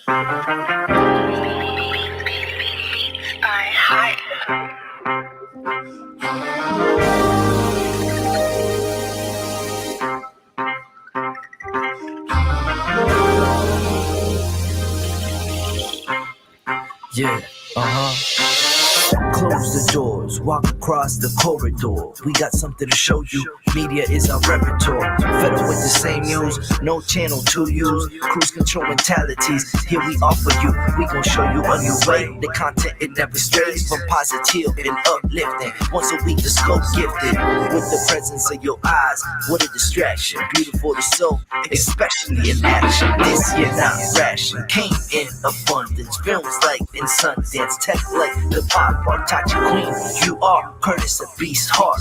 Yeah, Close the doors, walk across the corridor. We got something to show you. Media is our repertoire. Fed up with the same news, no channel to use. Cruise control mentalities, here we offer you. We gon' show you a new way. The content, it never strays from positive and uplifting. Once a week, the scope gifted. With the presence of your eyes, what a distraction. Beautiful to soul, especially in action. This year not ration, came in abundance. Films like in Sundance, tech like the pop art. Tachi Queen, you are Curtis, a beast heart.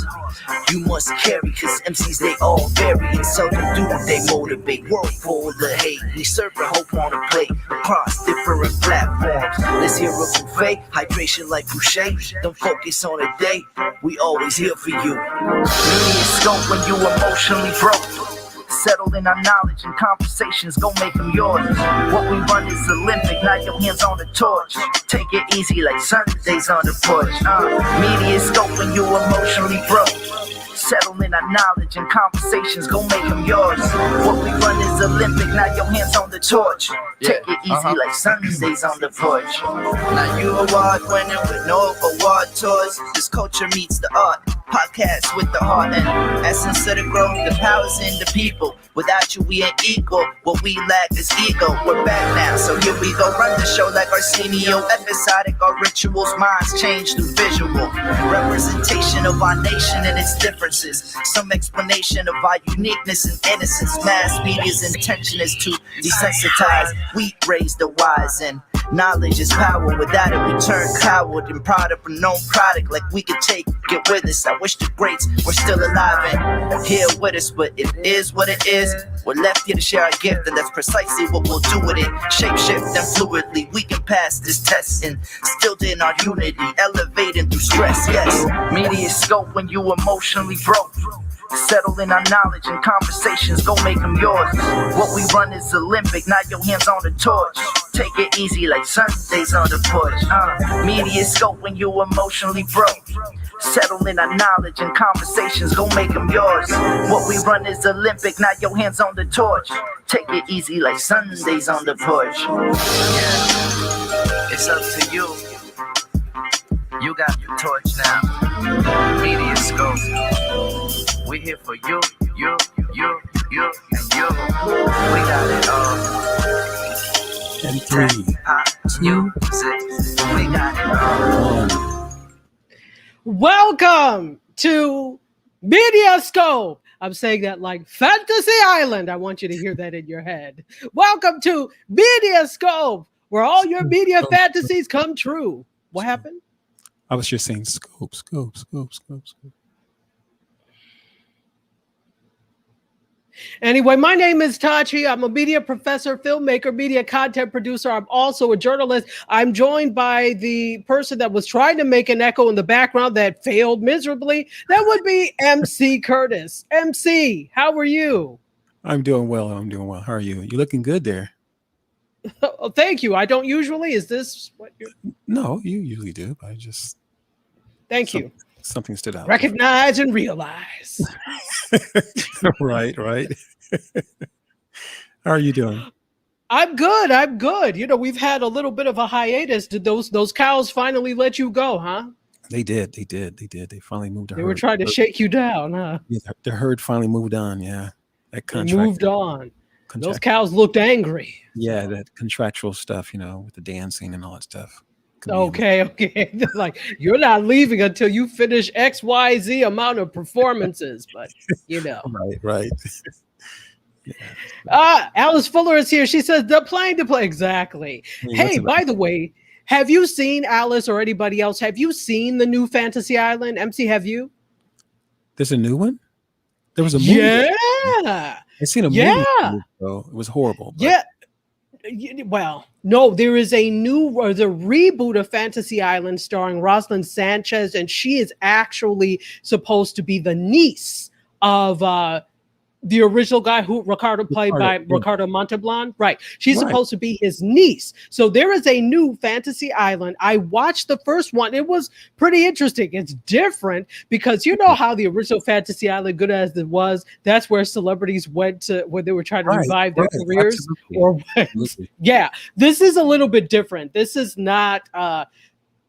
You must carry, cause MCs they all vary and seldom do they motivate. World full of hate, we serve the hope on a plate across different platforms. Let's hear a buffet, hydration like Boucher. Don't focus on a day, we always here for you. MediaScope when you emotionally broke. Settled in our knowledge and conversations, gon' make them yours. What we run is Olympic, not your hands on the torch. Take it easy like Sundays on the porch. MediaScope when you emotionally broke. Settle in our knowledge and conversations, gon' make them yours. What we run is Olympic, not your hands on the torch. Take it easy like Sundays on the porch. Now you award winning with no award tours. This culture meets the art. Podcast with the heart and essence of the growth. The power's in the people. Without you, we ain't equal. What we lack is ego. We're back now, so here we go. Run the show like Arsenio. Episodic, our rituals, minds change through visual. Representation of our nation and its differences. Some explanation of our uniqueness and innocence. Mass media's intention is to desensitize. We raise the wise and knowledge is power. Without it, we turn coward and proud of a known product. Like we could take it with us. I wish the greats were still alive and here with us, but it is what it is. We're left here to share our gift, and that's precisely what we'll do with it. Shape shift and fluidly, we can pass this test and still in our unity, elevating through stress. Yes, MediaScope when you emotionally broke. Settle in our knowledge and conversations, gon' make them yours. What we run is Olympic, not your hands on the torch. Take it easy like Sundays on the porch. MediaScope when you emotionally broke. Settle in our knowledge and conversations, gon' make them yours. What we run is Olympic, not your hands on the torch. Take it easy like Sundays on the porch. Yeah, it's up to you. You got the torch now. MediaScope. We here for you, and you. We got it all. And 3, 2, 6. We got it all. 1. Welcome to MediaScope. I'm saying that like Fantasy Island. I want you to hear that in your head. Welcome to MediaScope, where all your media fantasies come true. What happened? I was just saying scope. Anyway, my name is Tachi. I'm a media professor, filmmaker, media content producer. I'm also a journalist. I'm joined by the person that was trying to make an echo in the background that failed miserably. That would be MC Curtis. MC, how are you? I'm doing well. How are you? You're looking good there. Oh, thank you. I don't usually. Is this what you're... No, you usually do. But I just... Thank you. Something stood out. Recognize and realize. Right. How are you doing? I'm good. You know, we've had a little bit of a hiatus. Did those cows finally let you go, huh? They did. They finally moved. They were trying to shake you down, huh? Yeah, the herd finally moved on. Yeah, that contract moved on. Those cows looked angry. Yeah, that contractual stuff, you know, with the dancing and all that stuff. Okay. They're like, you're not leaving until you finish XYZ amount of performances, but you know. Right. Yeah. Alice Fuller is here. She says the plane to play. Exactly. Hey, by the way, have you seen, Alice or anybody else, have you seen the new Fantasy Island? MC, have you? There's a new one? There was a movie. Yeah. I seen a movie. Yeah. It was horrible. But... Yeah. Well, no, there is a the reboot of Fantasy Island starring Rosalind Sanchez, and she is actually supposed to be the niece of The original guy who Ricardo played by Ricardo Montalban, right? She's supposed to be his niece. So there is a new Fantasy Island. I watched the first one. It was pretty interesting. It's different because you know how the original Fantasy Island, good as it was, that's where celebrities went to when they were trying to revive their careers. Yeah, this is a little bit different. This is not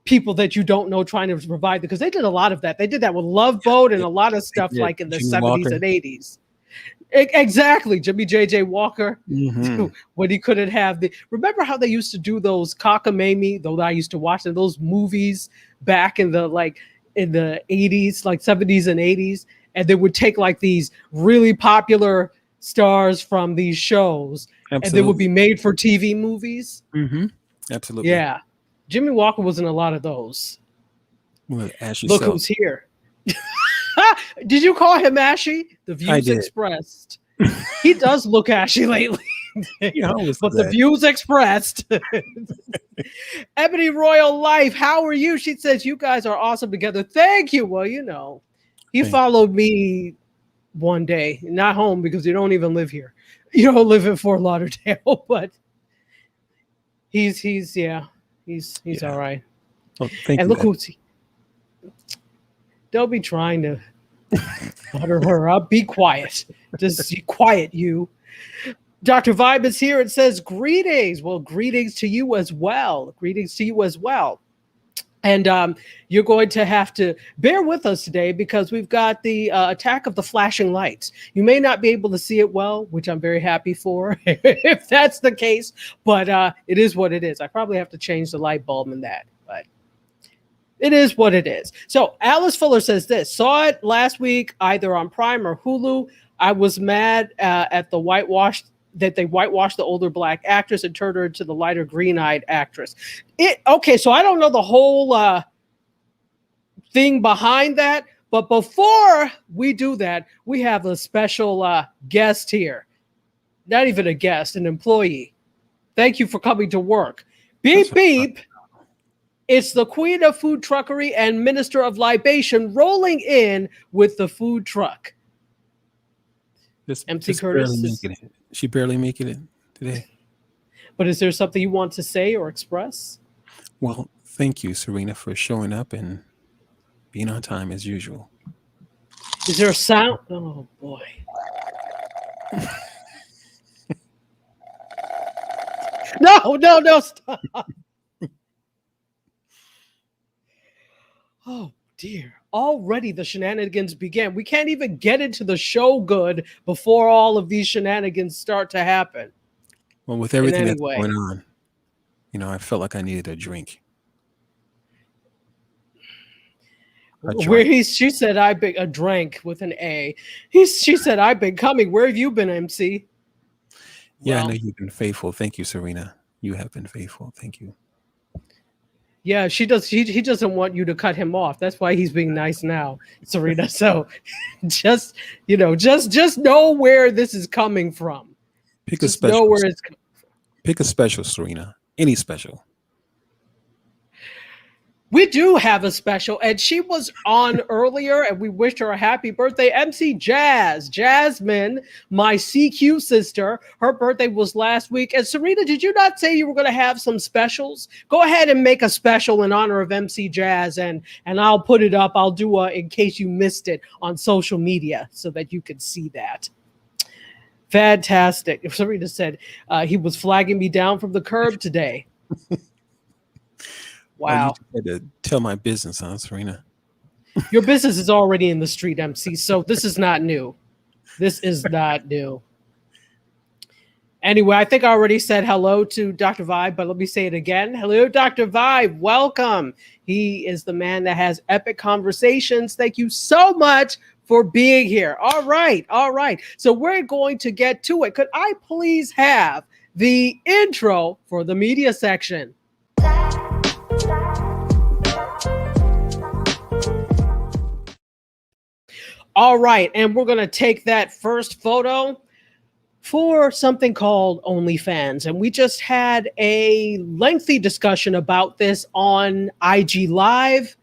people that you don't know trying to revive, because they did a lot of that. They did that with Love Boat and a lot of stuff like in the 70s and 80s. Exactly, Jimmy J.J. Walker, when he couldn't have the. Remember how they used to do those cockamamie? Though I used to watch them, those movies back in the 80s, like 70s and 80s, and they would take like these really popular stars from these shows, and they would be made for TV movies. Absolutely, yeah. Jimmy Walker was in a lot of those. Well, Look who's here. Did you call him ashy? The views expressed. He does look ashy lately. But the views expressed. Ebony Royal Life, how are you? She says, you guys are awesome together. Thank you. Well, you know, he followed me one day, not home because you don't even live here. You don't live in Fort Lauderdale, but he's all right. Well, thank and you, look who's he. Don't be trying to butter her up. Be quiet. Just be quiet, you. Dr. Vibe is here. It says, greetings. Well, greetings to you as well. Greetings to you as well. And you're going to have to bear with us today because we've got the attack of the flashing lights. You may not be able to see it well, which I'm very happy for if that's the case, but it is what it is. I probably have to change the light bulb in that, but it is what it is. So Alice Fuller says this, saw it last week either on Prime or Hulu. I was mad at the that they whitewashed the older black actress and turned her into the lighter green-eyed actress. Okay, so I don't know the whole thing behind that, but before we do that, we have a special guest here. Not even a guest, an employee. Thank you for coming to work. Beep, beep. It's the queen of food truckery and minister of libation rolling in with the food truck. MC Curtis. She barely making it today. But is there something you want to say or express? Well, thank you, Serena, for showing up and being on time as usual. Is there a sound? Oh, boy. No, stop. Oh, dear. Already the shenanigans began. We can't even get into the show good before all of these shenanigans start to happen. Well, with everything that's going on, I felt like I needed a drink. She said, I've been a drank with an A. She said, I've been coming. Where have you been, MC? Yeah, I know you've been faithful. Thank you, Serena. You have been faithful. Thank you. Yeah, she does. He doesn't want you to cut him off. That's why he's being nice now, Serena. So just know where this is coming from. Pick a special. Know where it's coming from. Pick a special, Serena. Any special. We do have a special, and she was on earlier, and we wished her a happy birthday. MC Jasmine, my CQ sister, her birthday was last week. And Serena, did you not say you were going to have some specials? Go ahead and make a special in honor of MC Jazz, and I'll put it up. I'll do in case you missed it on social media so that you can see that. Fantastic. Serena said he was flagging me down from the curb today. Wow. You had to tell my business, huh, Serena? Your business is already in the street, MC, so this is not new. This is not new. Anyway, I think I already said hello to Dr. Vibe, but let me say it again. Hello, Dr. Vibe. Welcome. He is the man that has epic conversations. Thank you so much for being here. All right. So we're going to get to it. Could I please have the intro for the media section? All right, and we're going to take that first photo for something called OnlyFans. And we just had a lengthy discussion about this on IG Live.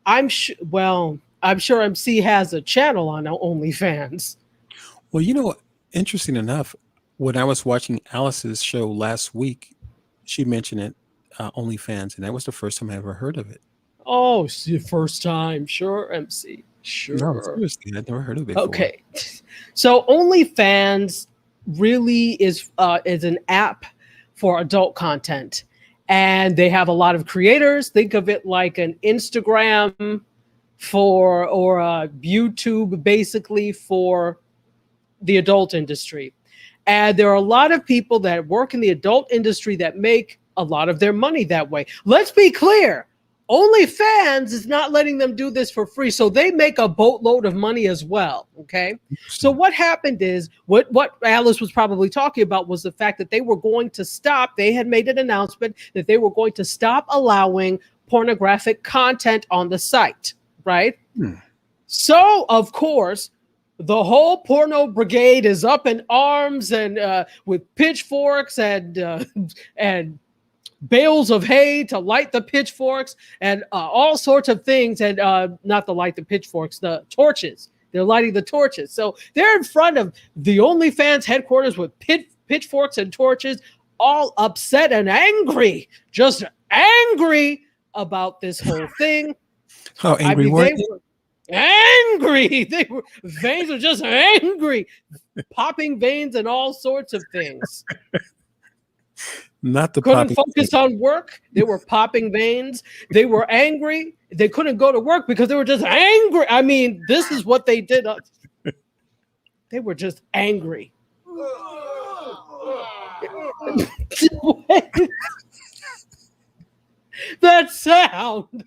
I'm sure MC has a channel on OnlyFans. Well, interesting enough, when I was watching Alice's show last week, she mentioned it, OnlyFans, and that was the first time I ever heard of it. Oh, it's your first time. Sure, MC. No, Sure. seriously, I'd never heard of it before. Okay. So OnlyFans really is an app for adult content. And they have a lot of creators. Think of it like an Instagram or a YouTube basically for the adult industry. And there are a lot of people that work in the adult industry that make a lot of their money that way. Let's be clear. OnlyFans is not letting them do this for free. So they make a boatload of money as well. Okay. So what happened is what Alice was probably talking about was the fact that they were going to stop. They had made an announcement that they were going to stop allowing pornographic content on the site. Right. So, of course, the whole porno brigade is up in arms and with pitchforks and bales of hay to light the pitchforks and all sorts of things. And not the light the pitchforks, the torches. They're lighting the torches. So they're in front of the OnlyFans headquarters with pitchforks and torches, all upset and angry, just angry about this whole thing. How angry were they? Angry. Veins were just angry, popping veins and all sorts of things. Not the couldn't focus on work. They were popping veins. They were angry. They couldn't go to work because they were just angry. I mean, this is what they did. They were just angry. That sound.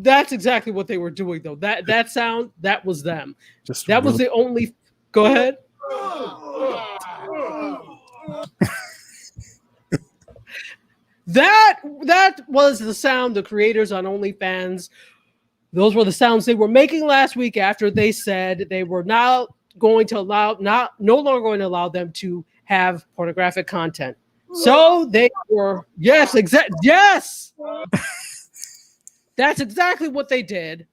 That's exactly what they were doing, though. That sound, that was them. That was the only. Go ahead. That was the sound the creators on OnlyFans. Those were the sounds they were making last week after they said they were now going to allow no longer going to allow them to have pornographic content. So they were yes. That's exactly what they did.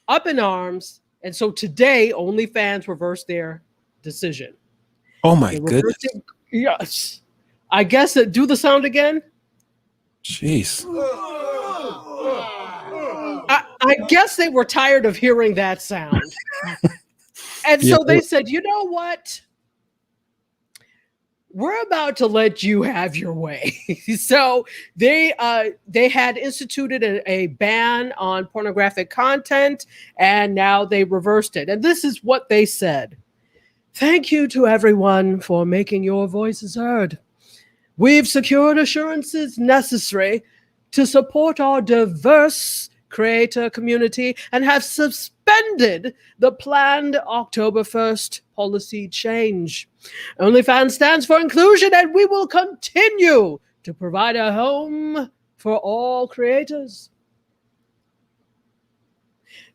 Up in arms. And so today, OnlyFans reversed their decision. Oh my goodness. Yes. I guess do the sound again. Jeez. I guess they were tired of hearing that sound. And so they said, you know what? We're about to let you have your way. So they had instituted a ban on pornographic content, and now they reversed it. And this is what they said. Thank you to everyone for making your voices heard. We've secured assurances necessary to support our diverse creator community and have suspended the planned October 1st policy change. OnlyFans stands for inclusion, and we will continue to provide a home for all creators.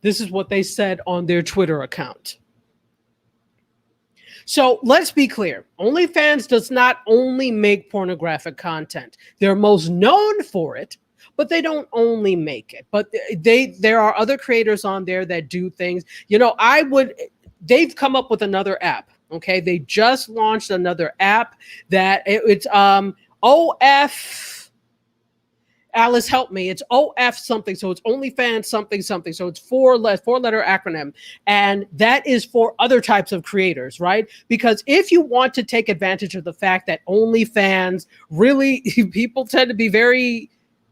This is what they said on their Twitter account. So let's be clear. OnlyFans does not only make pornographic content. They're most known for it, but they don't only make it. But there are other creators on there that do things. They've come up with another app. Okay, they just launched another app that it's OF. Alice, help me. It's OF something. So it's OnlyFans something something. So it's four-letter acronym. And that is for other types of creators, right? Because if you want to take advantage of the fact that OnlyFans really, people tend to be very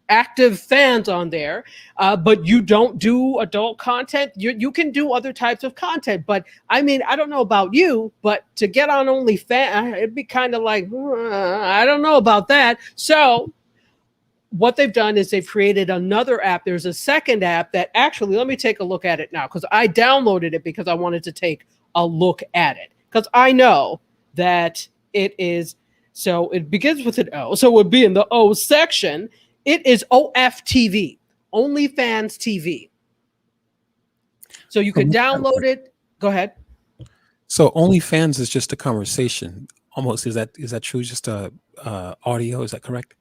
active fans on there, but you don't do adult content, you can do other types of content. But I mean, I don't know about you, but to get on OnlyFans, it'd be kind of like, I don't know about that. So what they've done is they've created another app. There's a second app that actually, let me take a look at it now, because I downloaded it because I wanted to take a look at it, because I know that it is. So it begins with an O, so it would be in the O section. It is OFTV, OnlyFans TV. So you could download it. Go ahead. So OnlyFans is just a conversation, almost. Is that true? Just audio? Is that correct?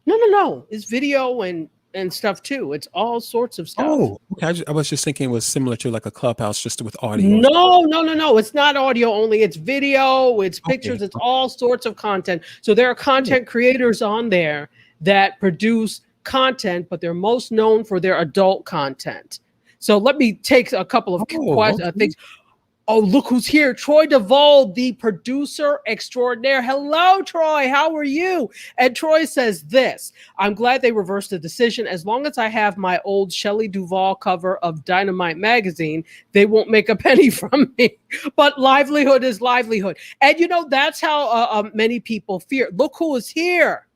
No. It's video and and stuff too. It's all sorts of stuff. Oh, okay. I was just thinking it was similar to like a Clubhouse, just with audio. No. It's not audio only. It's video, it's pictures, Okay. it's all sorts of content. So there are content creators on there that produce content, but they're most known for their adult content. So let me take a couple of things. Oh, look who's here. Troy Duvall, the producer extraordinaire. Hello, Troy. How are you? And Troy says this: I'm glad they reversed the decision. As long as I have my old Shelley Duvall cover of Dynamite magazine, they won't make a penny from me. But livelihood is livelihood. And you know, that's how many people fear. Look who is here.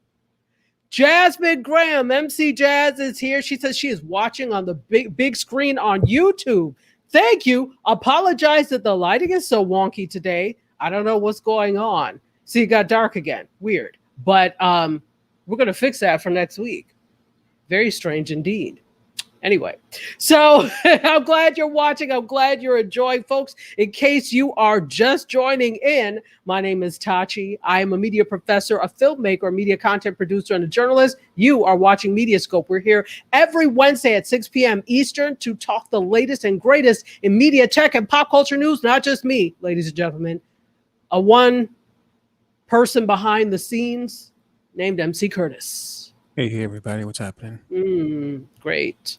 Jasmine Graham, MC Jazz is here. She says she is watching on the big screen on YouTube. Thank you. Apologize that the lighting is so wonky today. I don't know what's going on. See, it got dark again. Weird. But we're going to fix that for next week. Very strange indeed. Anyway, so I'm glad you're watching. I'm glad you're enjoying, folks. In case you are just joining in, my name is Tachi. I am a media professor, a filmmaker, a media content producer, and a journalist. You are watching MediaScope. We're here every Wednesday at 6 p.m. Eastern to talk the latest and greatest in media, tech, and pop culture news. Not just me, ladies and gentlemen. A one person behind the scenes named MC Curtis. Hey, everybody. What's happening? Great.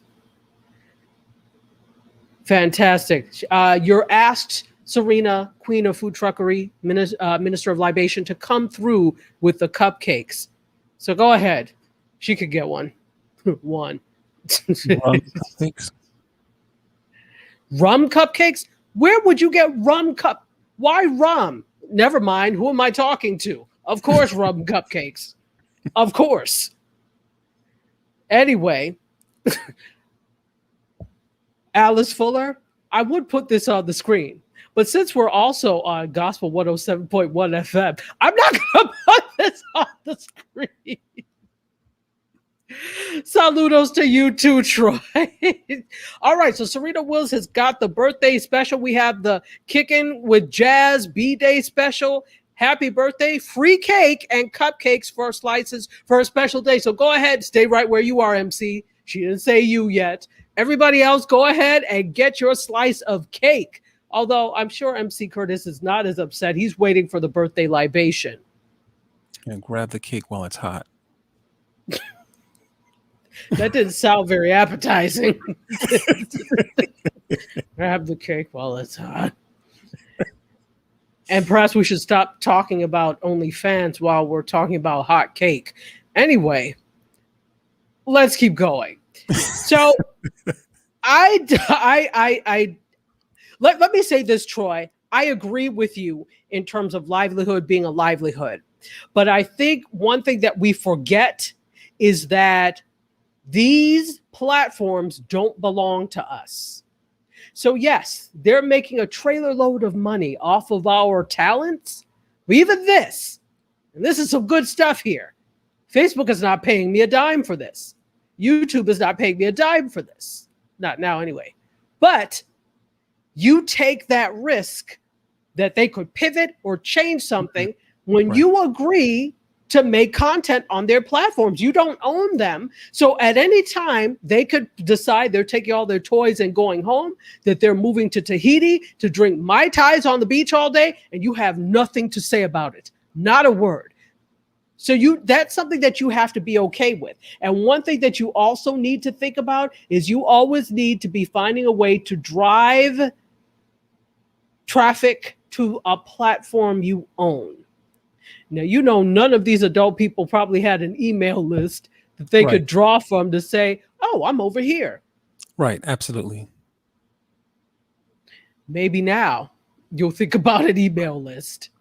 Fantastic. You're asked, Serena, Queen of Food Truckery, Minister of Libation, to come through with the cupcakes. So go ahead. She could get one. One. Cupcakes. Rum cupcakes? Where would you get rum cup? Why rum? Never mind. Who am I talking to? Of course, rum cupcakes. Of course. Anyway. Alice Fuller, I would put this on the screen, but since we're also on Gospel 107.1 FM, I'm not going to put this on the screen. Saludos to you too, Troy. All right, so Serena Wills has got the birthday special. We have the Kickin' with Jazz B-Day special. Happy birthday, free cake and cupcakes for slices for a special day. So go ahead, stay right where you are, MC. She didn't say you yet. Everybody else, go ahead and get your slice of cake. Although I'm sure MC Curtis is not as upset. He's waiting for the birthday libation. And grab the cake while it's hot. That didn't sound very appetizing. Grab the cake while it's hot. And perhaps we should stop talking about OnlyFans while we're talking about hot cake. Anyway, let's keep going. So let me say this, Troy. I agree with you in terms of livelihood being a livelihood. But I think one thing that we forget is that these platforms don't belong to us. So yes, they're making a trailer load of money off of our talents. But even this, and this is some good stuff here. Facebook is not paying me a dime for this. YouTube is not paying me a dime for this. Not now anyway. But you take that risk that they could pivot or change something when you agree to make content on their platforms. You don't own them. So at any time, they could decide they're taking all their toys and going home, that they're moving to Tahiti to drink Mai Tais on the beach all day, and you have nothing to say about it. Not a word. So that's something that you have to be okay with. And one thing that you also need to think about is you always need to be finding a way to drive traffic to a platform you own. Now, you know, none of these adult people probably had an email list that they could draw from to say, oh, I'm over here. Right. Absolutely. Maybe now you'll think about an email list.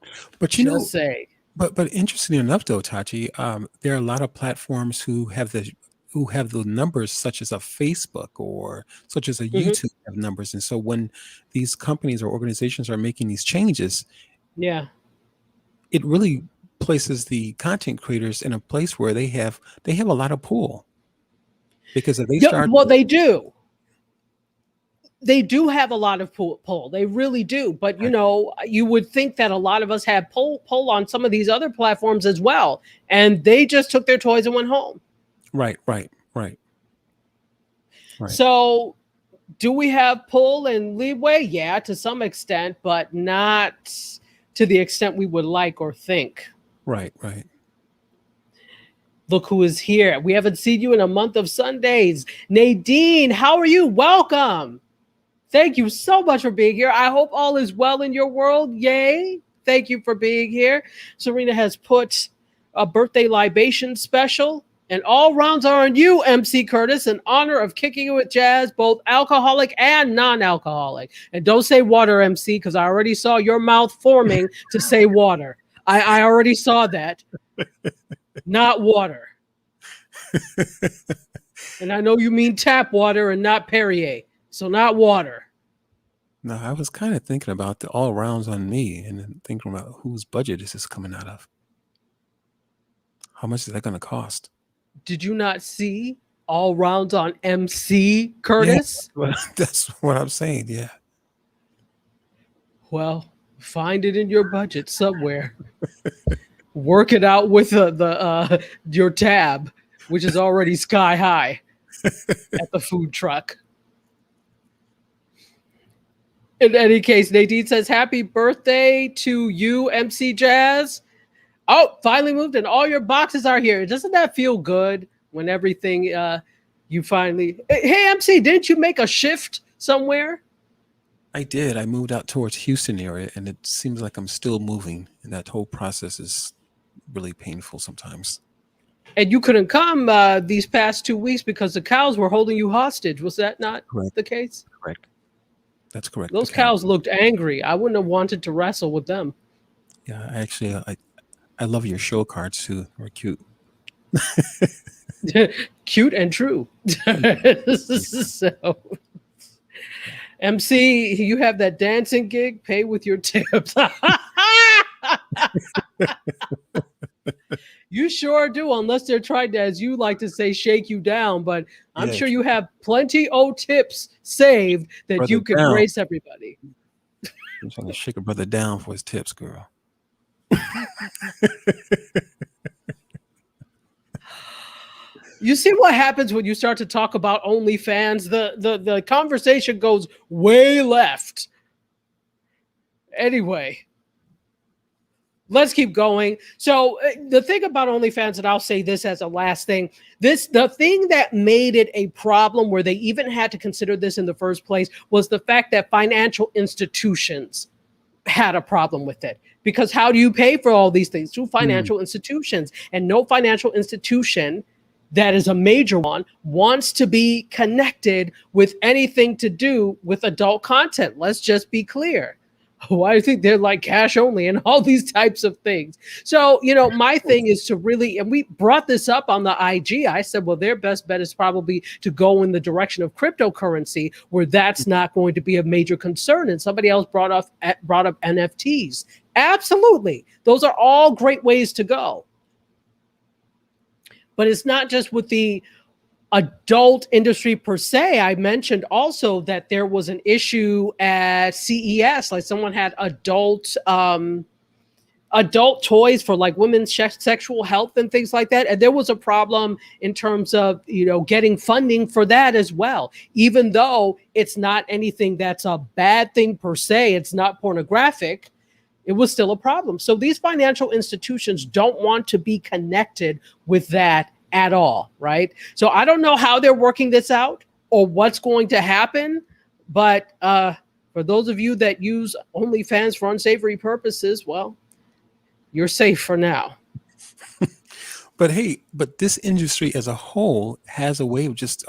But you know, say. But interesting enough, though, Tachi, there are a lot of platforms who have the numbers, such as a Facebook or such as a YouTube have numbers. And so when these companies or organizations are making these changes, it really places the content creators in a place where they have a lot of pull, because if they start, well, they do have a lot of pull. They really do. But you know, you would think that a lot of us have pull on some of these other platforms as well, and they just took their toys and went home. Right. Right. So do we have pull and leeway? Yeah, to some extent, but not to the extent we would like or think. Right. Right. Look who is here. We haven't seen you in a month of Sundays. Nadine, how are you? Welcome. Thank you so much for being here. I hope all is well in your world. Yay. Thank you for being here. Serena has put a birthday libation special, and all rounds are on you, MC Curtis, in honor of kicking it with jazz, both alcoholic and non-alcoholic. And don't say water, MC, because I already saw your mouth forming to say water. I already saw that. Not water. And I know you mean tap water and not Perrier. So not water. No, I was kind of thinking about the all rounds on me and then thinking about whose budget is this coming out of? How much is that going to cost? Did you not see all rounds on MC Curtis? Yeah, that's what I'm saying. Yeah. Well, find it in your budget somewhere. Work it out with your tab, which is already sky high at the food truck. In any case, Nadine says, happy birthday to you, MC Jazz. Oh, finally moved and all your boxes are here. Doesn't that feel good when everything you finally... Hey, MC, didn't you make a shift somewhere? I did. I moved out towards Houston area, and it seems like I'm still moving, and that whole process is really painful sometimes. And you couldn't come these past 2 weeks because the cows were holding you hostage. Was that not the case? Correct. That's correct. Those cows looked angry. I wouldn't have wanted to wrestle with them. Yeah, actually, I love your show cards too. They're cute. Cute and true. So, MC, you have that dancing gig. Pay with your tips. You sure do, unless they're trying to, as you like to say, shake you down. But I'm sure you have plenty of tips saved that brother you can grace everybody. I'm trying to shake a brother down for his tips, girl. You see what happens when you start to talk about OnlyFans? The conversation goes way left. Anyway. Let's keep going. So the thing about OnlyFans, and I'll say this as a last thing, the thing that made it a problem where they even had to consider this in the first place was the fact that financial institutions had a problem with it. Because how do you pay for all these things? Through financial institutions. And no financial institution that is a major one wants to be connected with anything to do with adult content. Let's just be clear. Why do you think they're like cash only and all these types of things? So, my thing is to really, and we brought this up on the IG. I said, well, their best bet is probably to go in the direction of cryptocurrency, where that's not going to be a major concern. And somebody else brought up NFTs. Absolutely. Those are all great ways to go. But it's not just with the adult industry per se. I mentioned also that there was an issue at CES, like someone had adult toys for like women's sexual health and things like that. And there was a problem in terms of, getting funding for that as well. Even though it's not anything that's a bad thing per se, it's not pornographic, it was still a problem. So these financial institutions don't want to be connected with that at all, right? So I don't know how they're working this out or what's going to happen, but for those of you that use OnlyFans for unsavory purposes, well, you're safe for now. But hey, this industry as a whole has a way of it's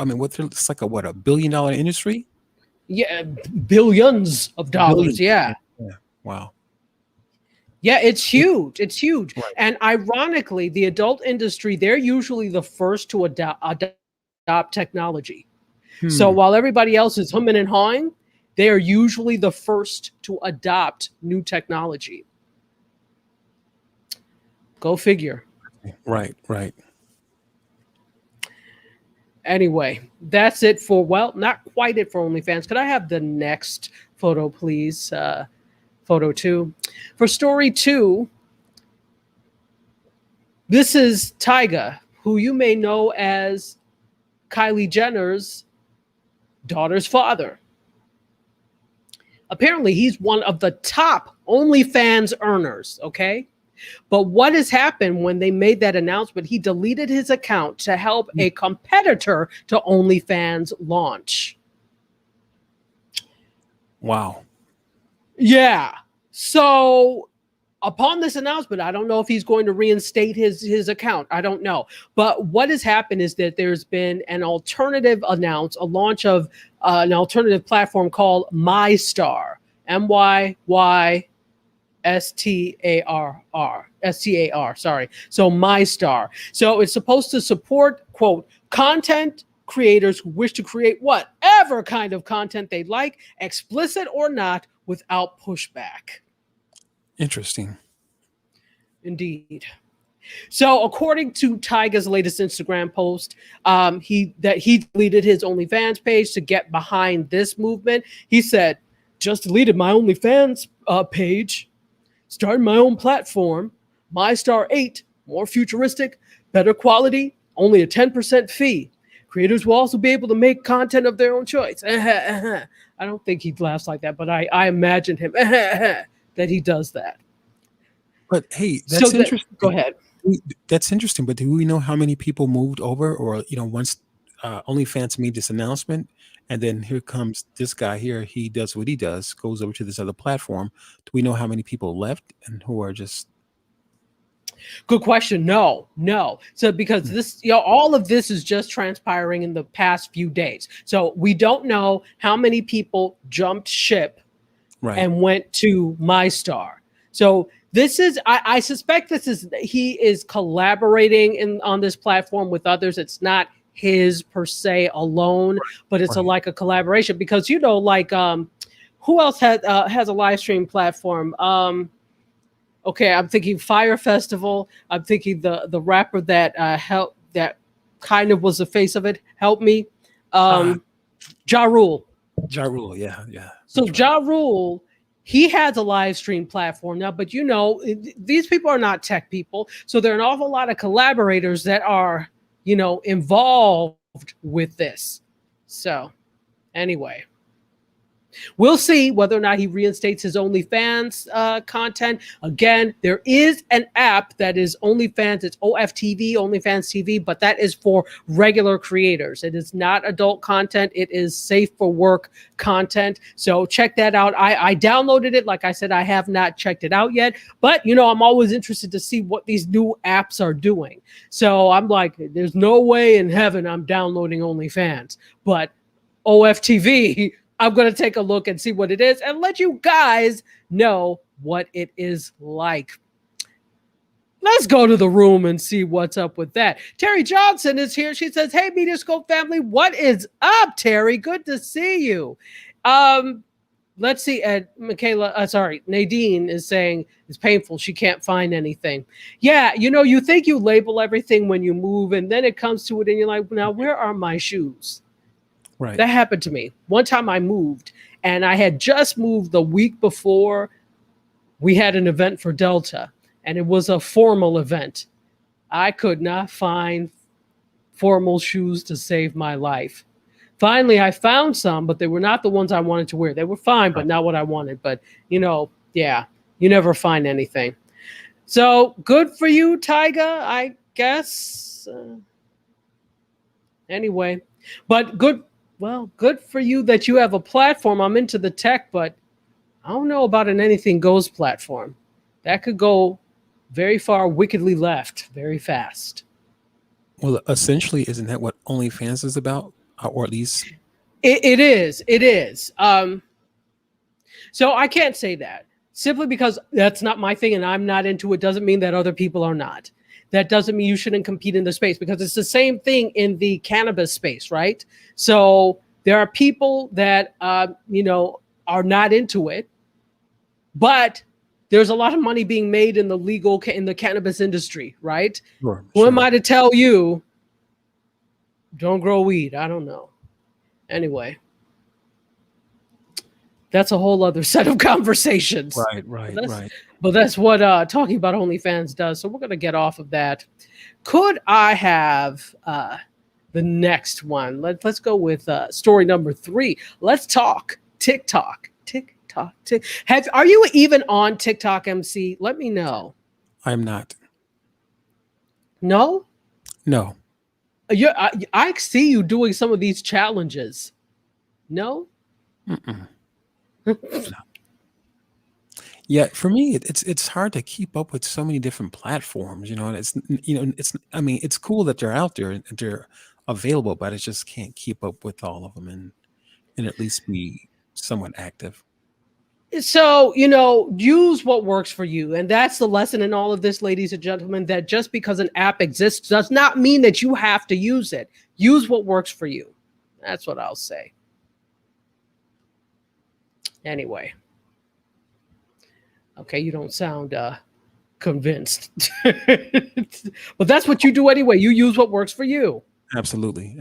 like a $1 billion industry? Yeah, billions of dollars. Yeah. Wow. Yeah, it's huge. It's huge. Right. And ironically, the adult industry, they're usually the first to adopt technology. So while everybody else is humming and hawing, they are usually the first to adopt new technology. Go figure. Right. Anyway, that's it for, not quite it for OnlyFans. Could I have the next photo, please? Photo 2. For story 2, this is Tyga, who you may know as Kylie Jenner's daughter's father. Apparently, he's one of the top OnlyFans earners, okay? But what has happened when they made that announcement? He deleted his account to help a competitor to OnlyFans launch. Wow. Yeah. So upon this announcement, I don't know if he's going to reinstate his account. I don't know. But what has happened is that there's been an alternative a launch of an alternative platform called MyStar. MyStar, sorry. So MyStar. So it's supposed to support, quote, content creators who wish to create whatever kind of content they like, explicit or not, without pushback. Interesting. Indeed. So according to Tyga's latest Instagram post, he deleted his OnlyFans page to get behind this movement. He said, just deleted my OnlyFans page, started my own platform, MyStar 8, more futuristic, better quality, only a 10% fee. Creators will also be able to make content of their own choice. I don't think he laughs like that, but I imagine him that he does that. But hey, that's interesting. Go ahead. That's interesting. But do we know how many people moved over, or once OnlyFans made this announcement, and then here comes this guy here, he does what he does, goes over to this other platform. Do we know how many people left and who are just? Good question. No. So because this, all of this is just transpiring in the past few days. So we don't know how many people jumped ship and went to MyStar. So this is, I suspect he is collaborating on this platform with others. It's not his per se alone, but it's like a collaboration because, who else has a live stream platform? Okay, I'm thinking Fire Festival. I'm thinking the rapper that that kind of was the face of it. Help me. Ja Rule. Ja Rule, yeah. So Ja Rule, he has a live stream platform now, but these people are not tech people. So there are an awful lot of collaborators that are, involved with this. So anyway. We'll see whether or not he reinstates his OnlyFans content. Again, there is an app that is OnlyFans. It's OFTV, OnlyFans TV, but that is for regular creators. It is not adult content. It is safe for work content. So check that out. I downloaded it. Like I said, I have not checked it out yet, but I'm always interested to see what these new apps are doing. So I'm like, there's no way in heaven I'm downloading OnlyFans, but OFTV, I'm going to take a look and see what it is and let you guys know what it is like. Let's go to the room and see what's up with that. Terry Johnson is here. She says, hey, MediaScope family, what is up, Terry? Good to see you. Let's see. Nadine is saying it's painful. She can't find anything. Yeah, you think you label everything when you move, and then it comes to it and you're like, now, where are my shoes? Right. That happened to me. One time I moved, and I had just moved the week before we had an event for Delta, and it was a formal event. I could not find formal shoes to save my life. Finally, I found some, but they were not the ones I wanted to wear. They were fine, but not what I wanted. But, you never find anything. So good for you, Tyga, I guess. Anyway, but good for you that you have a platform. I'm into the tech, but I don't know about an anything goes platform. That could go very far wickedly left very fast. Well, essentially, isn't that what OnlyFans is about? Or at least it is. So I can't say that simply because that's not my thing and I'm not into it. Doesn't mean that other people are not. That doesn't mean you shouldn't compete in the space because it's the same thing in the cannabis space, right? So there are people that, are not into it, but there's a lot of money being made in the cannabis industry, right? Sure. Who am I to tell you, don't grow weed? I don't know. Anyway, that's a whole other set of conversations. Right. But that's what talking about OnlyFans does. So we're going to get off of that. Could I have the the next one. Let's go with story number 3. Let's talk TikTok. TikTok. Are you even on TikTok, MC? Let me know. I'm not. No? No. I see you doing some of these challenges. No? Mm-mm. No. Yeah, for me, it's hard to keep up with so many different platforms, and it's cool that they're out there and they're available, but I just can't keep up with all of them and at least be somewhat active. So, use what works for you. And that's the lesson in all of this, ladies and gentlemen, that just because an app exists does not mean that you have to use it. Use what works for you. That's what I'll say. Anyway. Okay, you don't sound convinced. But that's what you do anyway. You use what works for you. Absolutely.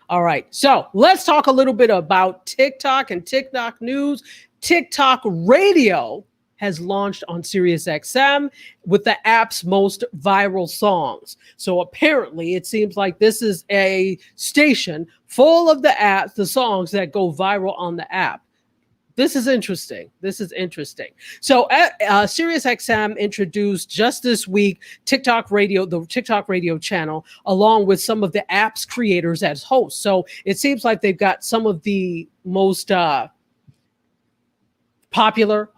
All right, so let's talk a little bit about TikTok and TikTok news. TikTok Radio has launched on SiriusXM with the app's most viral songs. So apparently it seems like this is a station full of the songs that go viral on the app. This is interesting. So SiriusXM introduced just this week TikTok Radio, the TikTok Radio channel, along with some of the app's creators as hosts. So it seems like they've got some of the most popular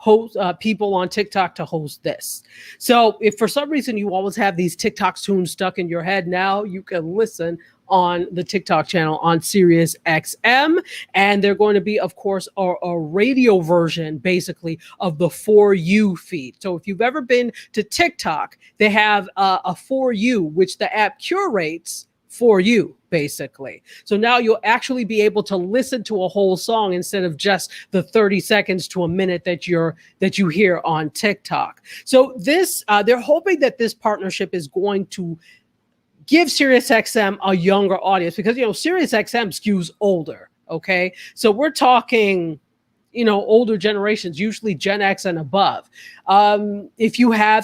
people on TikTok to host this. So if for some reason you always have these TikTok tunes stuck in your head, now you can listen on the TikTok channel on Sirius XM. And they're going to be, of course, a radio version, basically, of the For You feed. So if you've ever been to TikTok, they have a For You, which the app curates for you, basically. So now you'll actually be able to listen to a whole song instead of just the 30 seconds to a minute that you hear on TikTok. So this, they're hoping that this partnership is going to give SiriusXM a younger audience, because SiriusXM skews older. Okay, so we're talking older generations, usually Gen X and above. If you have,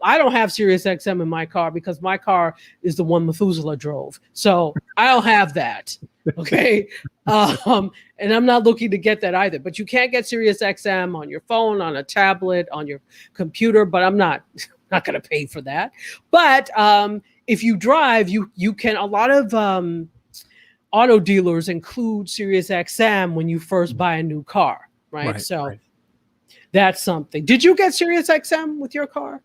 I don't have SiriusXM in my car because my car is the one Methuselah drove, so I don't have that. Okay, and I'm not looking to get that either. But you can't get SiriusXM on your phone, on a tablet, on your computer. But I'm not going to pay for that. But if you drive, you can. A lot of auto dealers include SiriusXM when you first buy a new car, right? So that's something. Did you get SiriusXM with your car?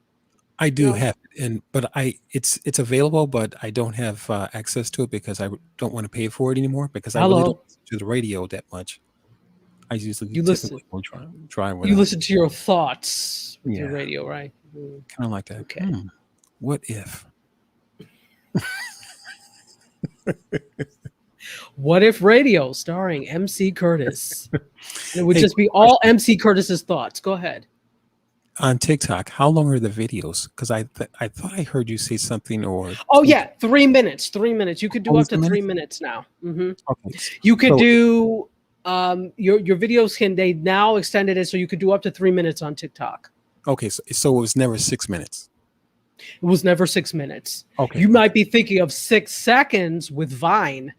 I do have it, but it's available, but I don't have access to it because I don't want to pay for it anymore, because I really don't listen to the radio that much. I usually listen to your thoughts with your radio, right? Kind of like that. Okay. What if? What If Radio, starring MC Curtis. It would just be all MC Curtis's thoughts. Go ahead. On TikTok, how long are the videos? Because I thought I heard you say something, or 3 minutes. 3 minutes. You could do up to 3 minutes now. Mm-hmm. Okay. You could do your videos they now extended it so you could do up to 3 minutes on TikTok. Okay, so it was never 6 minutes. It was never 6 minutes. Okay. You might be thinking of 6 seconds with Vine.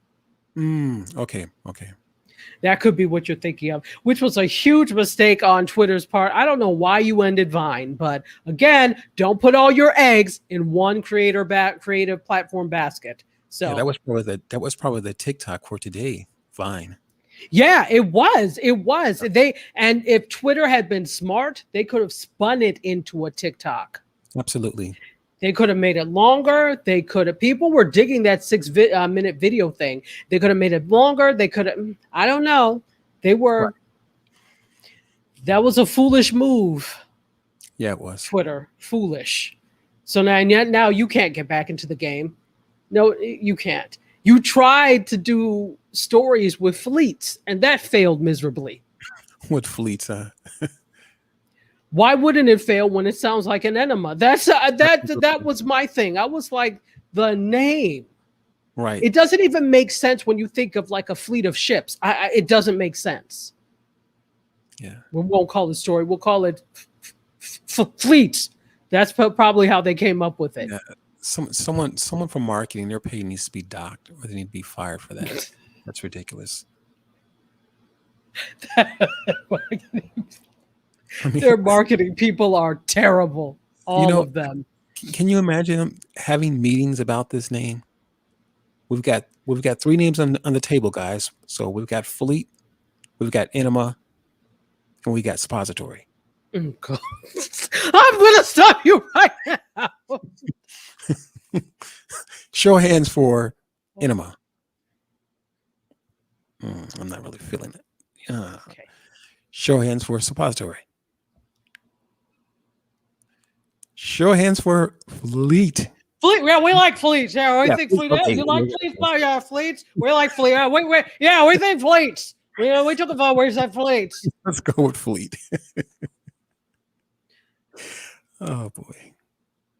Okay. That could be what you're thinking of, which was a huge mistake on Twitter's part. I don't know why you ended Vine, but again, don't put all your eggs in one creative platform basket. So that was probably the TikTok for today, Vine. Yeah, it was. And if Twitter had been smart, they could have spun it into a TikTok. Absolutely. They could have made it longer. People were digging that 6 minute video thing. They could have made it longer. They could have, I don't know. That was a foolish move. Yeah, it was. Twitter, foolish. So now you can't get back into the game. No, you can't. You tried to do stories with fleets, and that failed miserably. With fleets, Why wouldn't it fail when it sounds like an enema? That was my thing. I was like, the name. Right. It doesn't even make sense when you think of like a fleet of ships. It doesn't make sense. Yeah. We won't call it story. We'll call it fleets. That's probably how they came up with it. Yeah. someone from marketing, their pay needs to be docked, or they need to be fired for that. That's ridiculous. Their marketing people are terrible. All of them. Can you imagine having meetings about this name? We've got 3 names on the table, guys. So we've got Fleet, we've got Enema, and we got Suppository. Oh, God. I'm gonna stop you right now. Show of hands for Enema. I'm not really feeling it. Okay. Show of hands for Suppository. Show of hands for Fleet. Fleet, yeah, we like fleets. Yeah, we think fleet. Okay. You like fleets? Yeah, fleets. We like fleet. Yeah, we think fleets. We took a vote. We said fleets. Let's go with Fleet. Oh boy.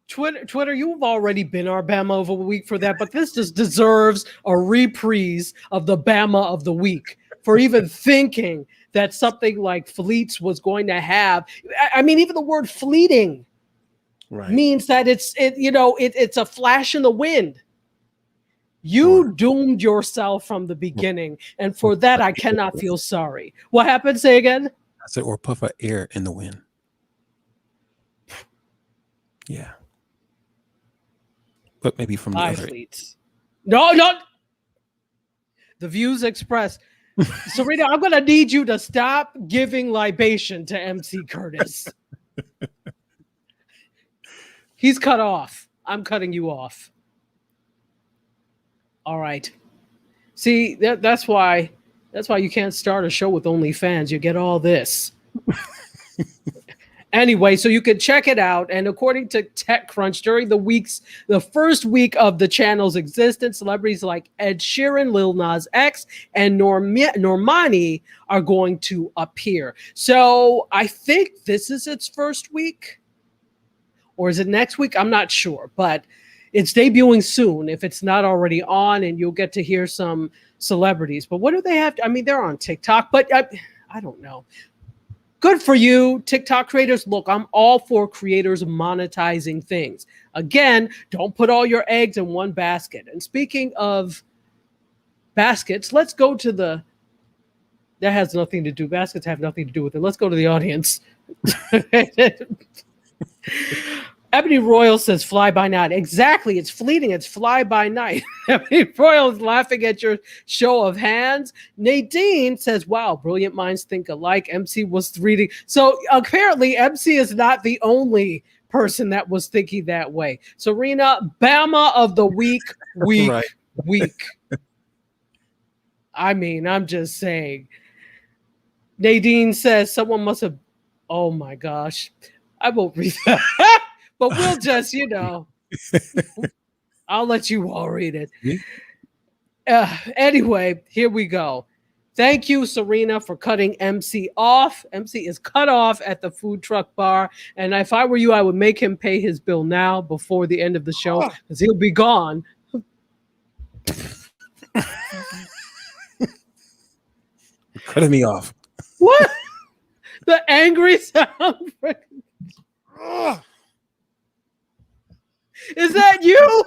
Twitter, you've already been our Bama of the week for that, but this just deserves a reprise of the Bama of the week for even thinking that something like fleets was going to have. I mean, even the word fleeting means that it's a flash in the wind. You doomed yourself from the beginning, and for that I cannot feel sorry. What happened? Say again. I said, or puff of air in the wind. Yeah. But maybe from the other. Fleets. No. The views expressed. Serena, I'm going to need you to stop giving libation to MC Curtis. He's cut off. I'm cutting you off. All right. See, that's why you can't start a show with only fans. You get all this. Anyway, so you can check it out. And according to TechCrunch, during the first week of the channel's existence, celebrities like Ed Sheeran, Lil Nas X, and Normani are going to appear. So I think this is its first week. Or is it next week? I'm not sure. But it's debuting soon if it's not already on, and you'll get to hear some celebrities. But what do they have? I mean, they're on TikTok, but I don't know. Good for you, TikTok creators. Look, I'm all for creators monetizing things. Again, don't put all your eggs in one basket. And speaking of baskets, let's go to that has nothing to do. Baskets have nothing to do with it. Let's go to the audience. Ebony Royal says fly by night. Exactly. It's fleeting. It's fly by night. Ebony Royal is laughing at your show of hands. Nadine says, wow, brilliant minds think alike. MC was reading. So apparently MC is not the only person that was thinking that way. Serena, Bama of the week. I mean, I'm just saying. Nadine says someone must have, oh my gosh. I won't read that. But we'll just, I'll let you all read it. Anyway, here we go. Thank you, Serena, for cutting MC off. MC is cut off at the food truck bar. And if I were you, I would make him pay his bill now before the end of the show because he'll be gone. Cutting me off. What? The angry sound. Is that you?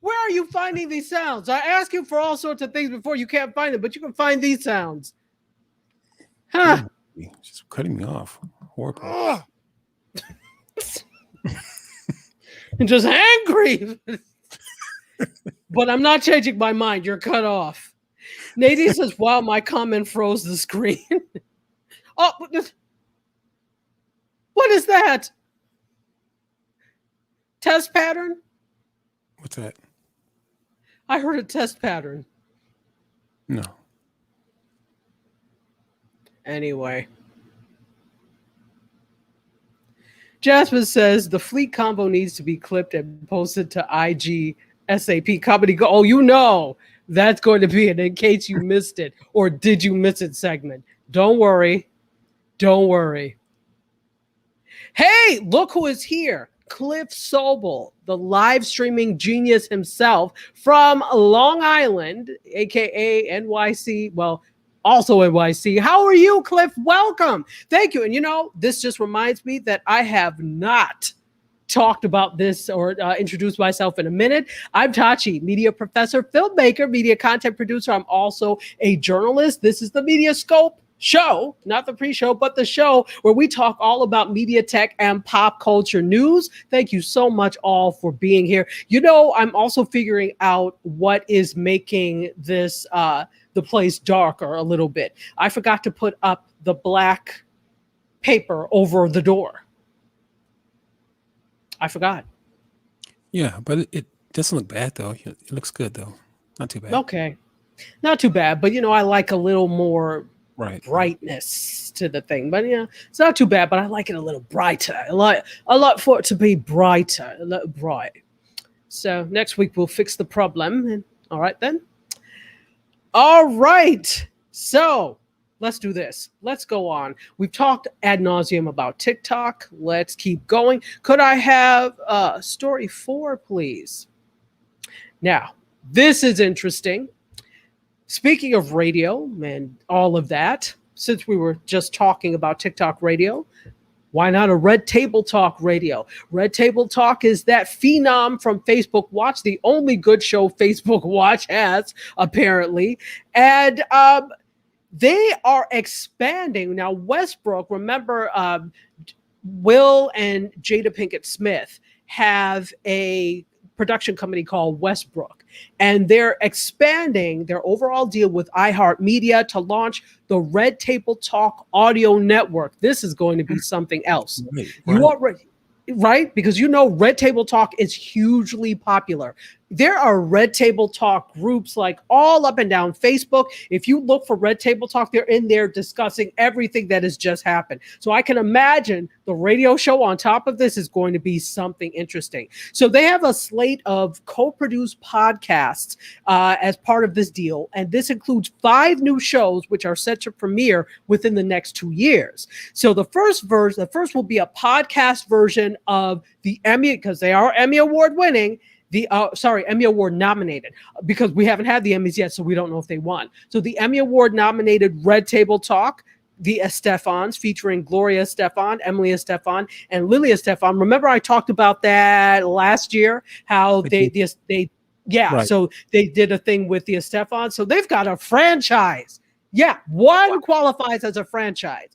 Where are you finding these sounds? I ask you for all sorts of things before. You can't find them, but you can find these sounds. Huh? Just cutting me off. Horrible. And just angry. But I'm not changing my mind. You're cut off. Nadine says, wow, my comment froze the screen. Oh, what is that? Test pattern? What's that? I heard a test pattern. No. Anyway. Jasmine says the fleet combo needs to be clipped and posted to IG SAP Comedy. Oh, that's going to be it in case you missed it. Or did you miss it segment? Don't worry. Hey, look who is here. Cliff Sobel, the live streaming genius himself from Long Island, aka NYC. Well, also NYC. How are you, Cliff? Welcome. Thank you. And you know, this just reminds me that I have not talked about this or introduced myself in a minute. I'm Tachi, media professor, filmmaker, media content producer. I'm also a journalist. This is the MediaScope show, not the pre-show, but the show where we talk all about media, tech, and pop culture news. Thank you so much all for being here. You know, I'm also figuring out what is making this the place darker a little bit. I forgot to put up the black paper over the door. I forgot. Yeah, but it doesn't look bad though. It looks good though. Not too bad. Okay. Not too bad, but you know, I like a little more brightness to the thing. But yeah, it's not too bad, but I like it a little brighter. I like for it to be brighter, a little bright. So next week we'll fix the problem. And all right then. All right. So let's do this. Let's go on. We've talked ad nauseum about TikTok. Let's keep going. Could I have story 4, please? Now, this is interesting. Speaking of radio and all of that, since we were just talking about TikTok radio, why not a Red Table Talk radio? Red Table Talk is that phenom from Facebook Watch, the only good show Facebook Watch has, apparently. And they are expanding. Now, Westbrook, remember, Will and Jada Pinkett Smith have a production company called Westbrook, and they're expanding their overall deal with iHeartMedia to launch the Red Table Talk audio network. This is going to be something else. You already, right? Because you know Red Table Talk is hugely popular. There are Red Table Talk groups like all up and down Facebook. If you look for Red Table Talk, they're in there discussing everything that has just happened. So I can imagine the radio show on top of this is going to be something interesting. So they have a slate of co-produced podcasts as part of this deal. And this includes 5 new shows, which are set to premiere within the next 2 years. So the first will be a podcast version of the Emmy, because they are Emmy Award winning. Emmy Award nominated, because we haven't had the Emmys yet, so we don't know if they won. So the Emmy Award nominated Red Table Talk, the Estefans, featuring Gloria Estefan, Emily Estefan, and Lily Estefan. Remember I talked about that last year, how so they did a thing with the Estefans. So they've got a franchise. Yeah, one qualifies as a franchise.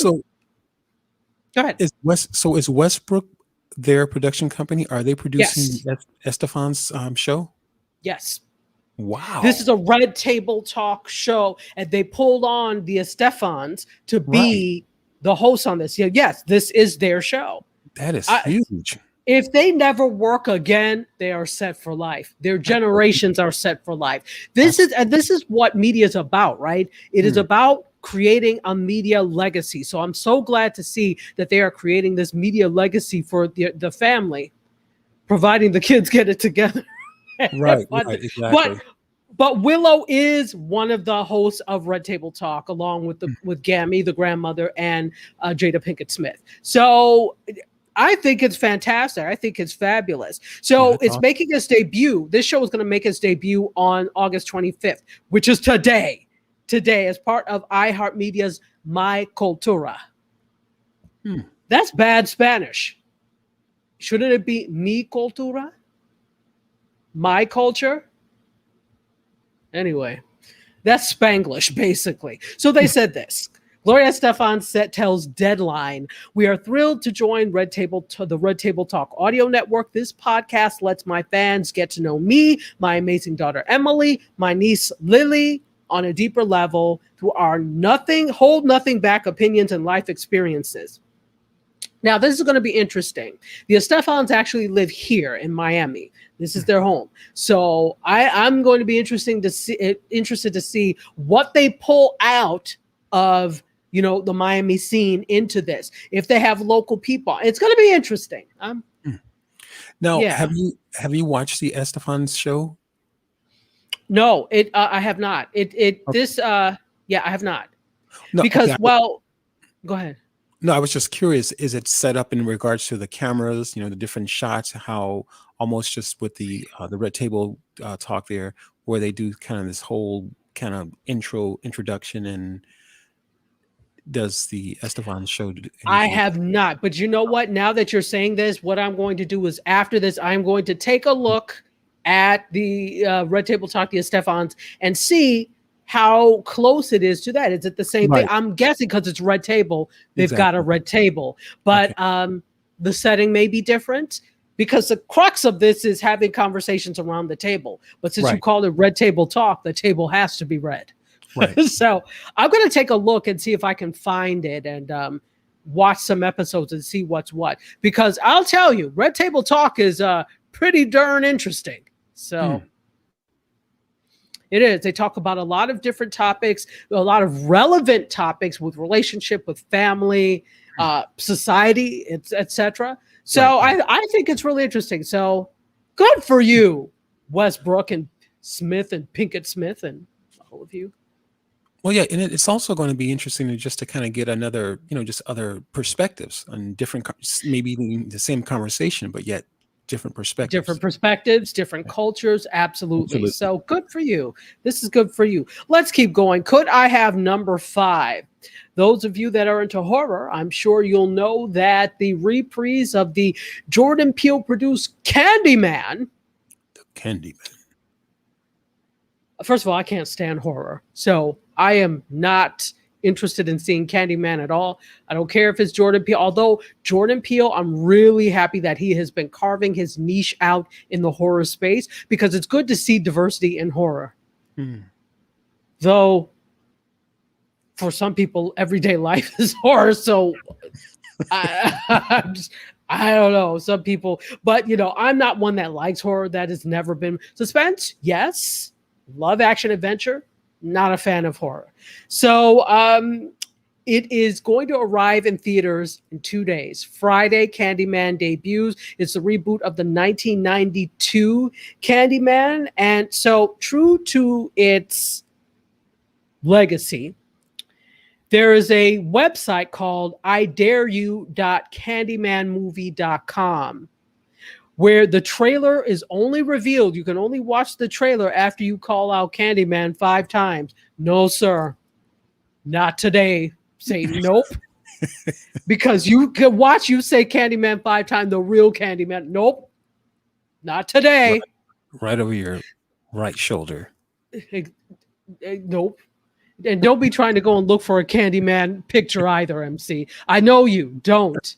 Go ahead. Is Westbrook their production company? Are they producing Estefan's show? Yes. Wow. This is a Red Table Talk show, and they pulled on the Estefans to be the host on this. Yeah, yes, this is their show. That is huge. If they never work again, they are set for life. Their generations are set for life. This is what media is about, right? It is about creating a media legacy. So I'm so glad to see that they are creating this media legacy for the family, providing the kids get it together. Right, exactly. But Willow is one of the hosts of Red Table Talk, along with Gammy, the grandmother, and Jada Pinkett Smith. So I think it's fantastic. I think it's fabulous. So it's making its debut. This show is going to make its debut on August 25th, which is today. Today, as part of iHeartMedia's My Cultura. That's bad Spanish. Shouldn't it be Mi Cultura? My culture? Anyway, that's Spanglish, basically. So they said this. Gloria Estefan tells Deadline, "We are thrilled to join the Red Table Talk audio network. This podcast lets my fans get to know me, my amazing daughter Emily, my niece Lily, on a deeper level through our hold nothing back opinions and life experiences." Now, this is going to be interesting. The Estefans actually live here in Miami. This is their home. So I'm going to be interested to see what they pull out of the Miami scene into this. If they have local people, it's going to be interesting. Now, have you watched the Estefans show? No, I have not. I have not. No, because go ahead. No, I was just curious. Is it set up in regards to the cameras? The different shots. How almost just with the Red Table Talk there, where they do kind of this whole kind of introduction and does the Esteban show I anything? have not, but you know what? Now that you're saying this, what I'm going to do is after this, I'm going to take a look at the Red Table Talk, the Estefans, and see how close it is to that. Is it the same thing? I'm guessing because it's Red Table, they've got a red table, but the setting may be different because the crux of this is having conversations around the table. But since you call it Red Table Talk, the table has to be red. Right. So I'm going to take a look and see if I can find it and watch some episodes and see what's what. Because I'll tell you, Red Table Talk is pretty darn interesting. So it is. They talk about a lot of different topics, a lot of relevant topics with relationship, with family, society, etc. So I think it's really interesting. So good for you, Westbrook and Smith and Pinkett Smith and all of you. Well, yeah, and it's also going to be interesting to kind of get another, just other perspectives on different, maybe even the same conversation, but yet different perspectives. Different perspectives, different cultures. Absolutely. So good for you. This is good for you. Let's keep going. Could I have number 5? Those of you that are into horror, I'm sure you'll know that the reprise of the Jordan Peele produced Candyman. The Candyman. First of all, I can't stand horror. So I am not interested in seeing Candyman at all. I don't care if it's Jordan Peele. Although Jordan Peele, I'm really happy that he has been carving his niche out in the horror space because it's good to see diversity in horror. Though for some people, everyday life is horror. So I don't know. Some people, but I'm not one that likes horror. That has never been suspense. Yes. Love action adventure. Not a fan of horror. So it is going to arrive in theaters in 2 days. Friday, Candyman debuts. It's the reboot of the 1992 Candyman. And so true to its legacy, there is a website called idareyou.candymanmovie.com where the trailer is only revealed. You can only watch the trailer after you call out Candyman 5 times. No, sir. Not today. Say nope. Because you can watch you say Candyman 5 times, the real Candyman. Nope. Not today. Right over your right shoulder. Nope. And don't be trying to go and look for a Candyman picture either, MC. I know you. Don't.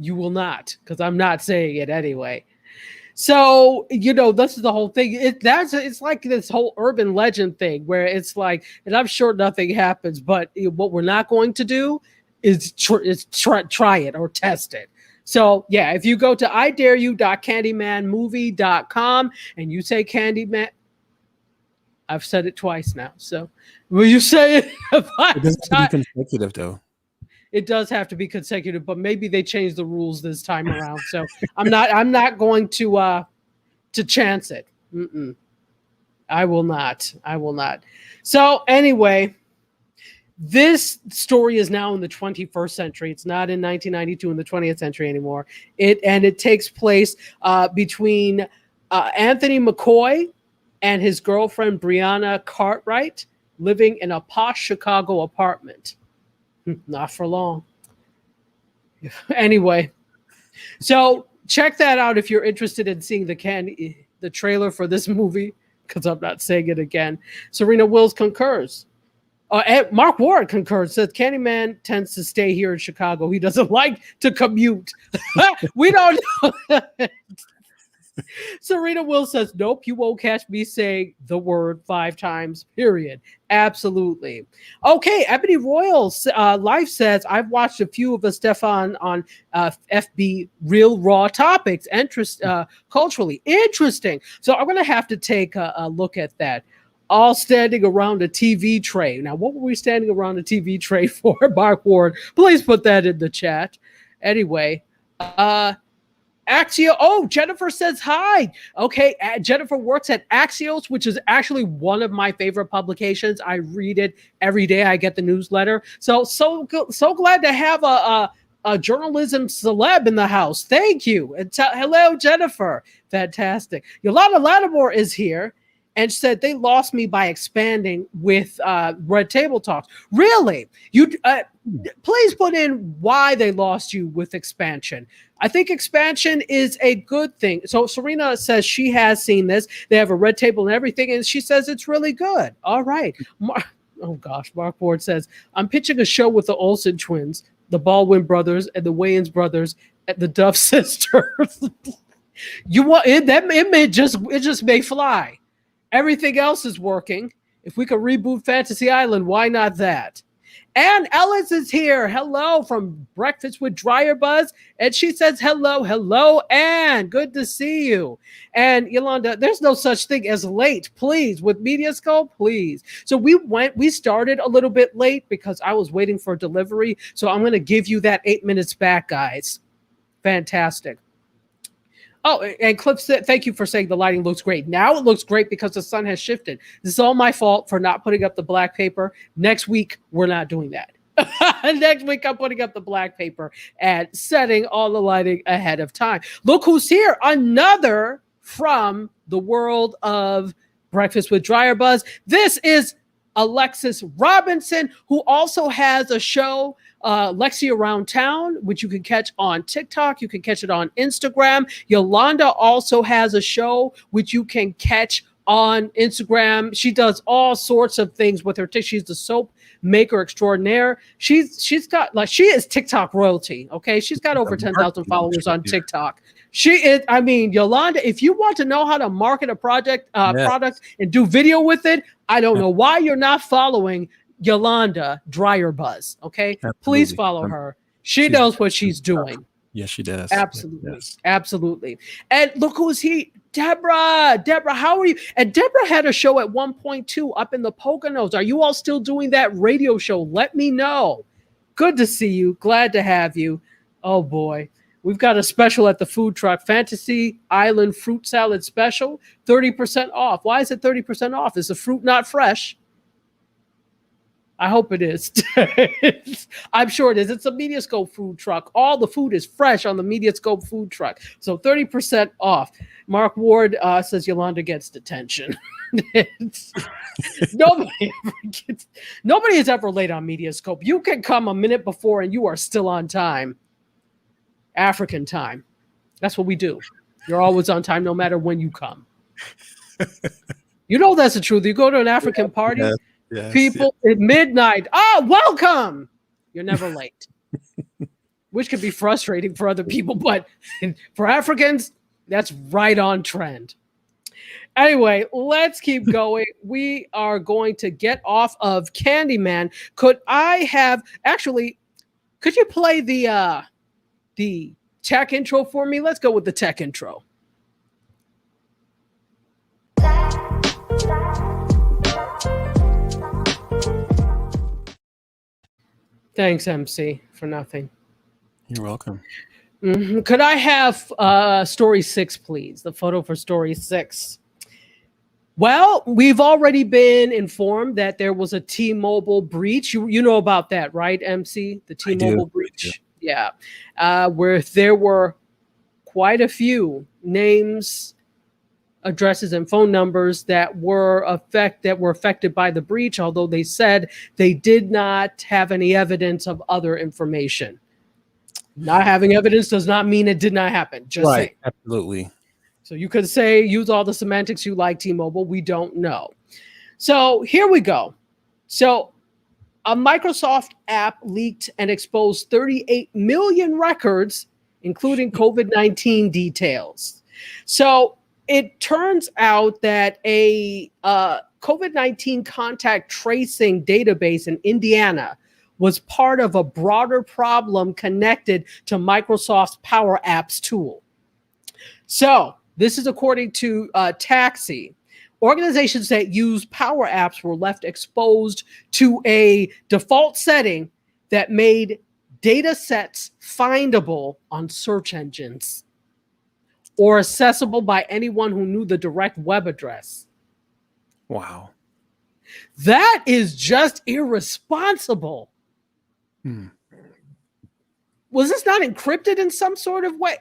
You will not, because I'm not saying it anyway. So, this is the whole thing. It's like this whole urban legend thing where it's like, and I'm sure nothing happens, but what we're not going to do is try it or test it. So, yeah, if you go to idareyou.candymanmovie.com and you say Candyman, I've said it twice now. So, will you say it? It doesn't have to be consecutive, though. It does have to be consecutive, but maybe they changed the rules this time around. So I'm not going to chance it. I will not. So anyway, this story is now in the 21st century. It's not in 1992 in the 20th century anymore. It takes place between Anthony McCoy and his girlfriend Brianna Cartwright living in a posh Chicago apartment. Not for long. Anyway, so check that out if you're interested in seeing the trailer for this movie, because I'm not saying it again. Serena Wills concurs. And Mark Ward concurs, says Candyman tends to stay here in Chicago. He doesn't like to commute. We don't know. Serena Wills says, nope, you won't catch me saying the word 5 times, period. Absolutely. Okay, Ebony Royals Life says, I've watched a few of the Stefan on FB Real Raw Topics, culturally interesting. So I'm going to have to take a look at that. All standing around a TV tray. Now, what were we standing around a TV tray for, Mark Ward? Please put that in the chat. Anyway, Axio. Oh, Jennifer says hi. Okay, Jennifer works at Axios, which is actually one of my favorite publications. I read it every day. I get the newsletter. So glad to have a journalism celeb in the house. Thank you. And hello, Jennifer. Fantastic. Yolanda Lattimore is here and said they lost me by expanding with Red Table Talks. Really? You please put in why they lost you with expansion. I think expansion is a good thing. So Serena says she has seen this. They have a red table and everything, and she says it's really good. All right. Oh gosh, Mark Ward says, I'm pitching a show with the Olsen twins, the Baldwin brothers, and the Wayans brothers, and the Duff sisters. You want it? It just may fly. Everything else is working. If we could reboot Fantasy Island, why not that? And Ellis is here. Hello from Breakfast with Dryer Buzz. And she says, hello, and good to see you. And Yolanda, there's no such thing as late, please, with MediaScope, please. So we started a little bit late because I was waiting for delivery. So I'm going to give you that 8 minutes back, guys. Fantastic. Oh, and Cliff said, thank you for saying the lighting looks great. Now it looks great because the sun has shifted. This is all my fault for not putting up the black paper. Next week, we're not doing that. Next week, I'm putting up the black paper and setting all the lighting ahead of time. Look who's here. Another from the world of Breakfast with Dryer Buzz. This is Alexis Robinson, who also has a show, Lexi Around Town, which you can catch on TikTok. You can catch it on Instagram. Yolanda also has a show which you can catch on Instagram. She does all sorts of things with her. She's the soap maker extraordinaire. She's got, like, she is TikTok royalty. Okay, she's got over 10,000 followers on TikTok. She is, I mean, Yolanda, if you want to know how to market a product and do video with it, I don't know why you're not following Yolanda Dryer Buzz. Okay, absolutely. Please follow her. She knows what she's doing. Yes, she does. Absolutely. Yes. Absolutely. And look who's he. Deborah, how are you? And Deborah had a show at 1.2 up in the Poconos. Are you all still doing that radio show? Let me know. Good to see you. Glad to have you. Oh boy. We've got a special at the food truck, Fantasy Island Fruit Salad Special, 30% off. Why is it 30% off? Is the fruit not fresh? I hope it is. I'm sure it is. It's a MediaScope food truck. All the food is fresh on the MediaScope food truck. So 30% off. Mark Ward says Yolanda gets detention. Nobody is ever late on MediaScope. You can come a minute before and you are still on time. African time. That's what we do. You're always on time no matter when you come. You know that's the truth. You go to an African party, people at midnight. Oh, welcome. You're never late. Which can be frustrating for other people, but for Africans, that's right on trend. Anyway, let's keep going. We are going to get off of Candyman. Could you play the tech intro for me? Let's go with the tech intro. Thanks, MC, for nothing. You're welcome. Mm-hmm. Could I have story 6, please? The photo for story 6. Well, we've already been informed that there was a T-Mobile breach. You know about that, right, MC? The T-Mobile breach. Yeah. Where there were quite a few names, addresses, and phone numbers that were affected by the breach, although they said they did not have any evidence of other information. Not having evidence does not mean it did not happen. Just right. saying. Absolutely. So you could say, use all the semantics you like, T-Mobile. We don't know. So here we go. So a Microsoft app leaked and exposed 38 million records, including COVID-19 details. So it turns out that a COVID-19 contact tracing database in Indiana was part of a broader problem connected to Microsoft's Power Apps tool. So this is according to Taxi. Organizations that use Power Apps were left exposed to a default setting that made data sets findable on search engines or accessible by anyone who knew the direct web address. Wow. That is just irresponsible. Was this not encrypted in some sort of way?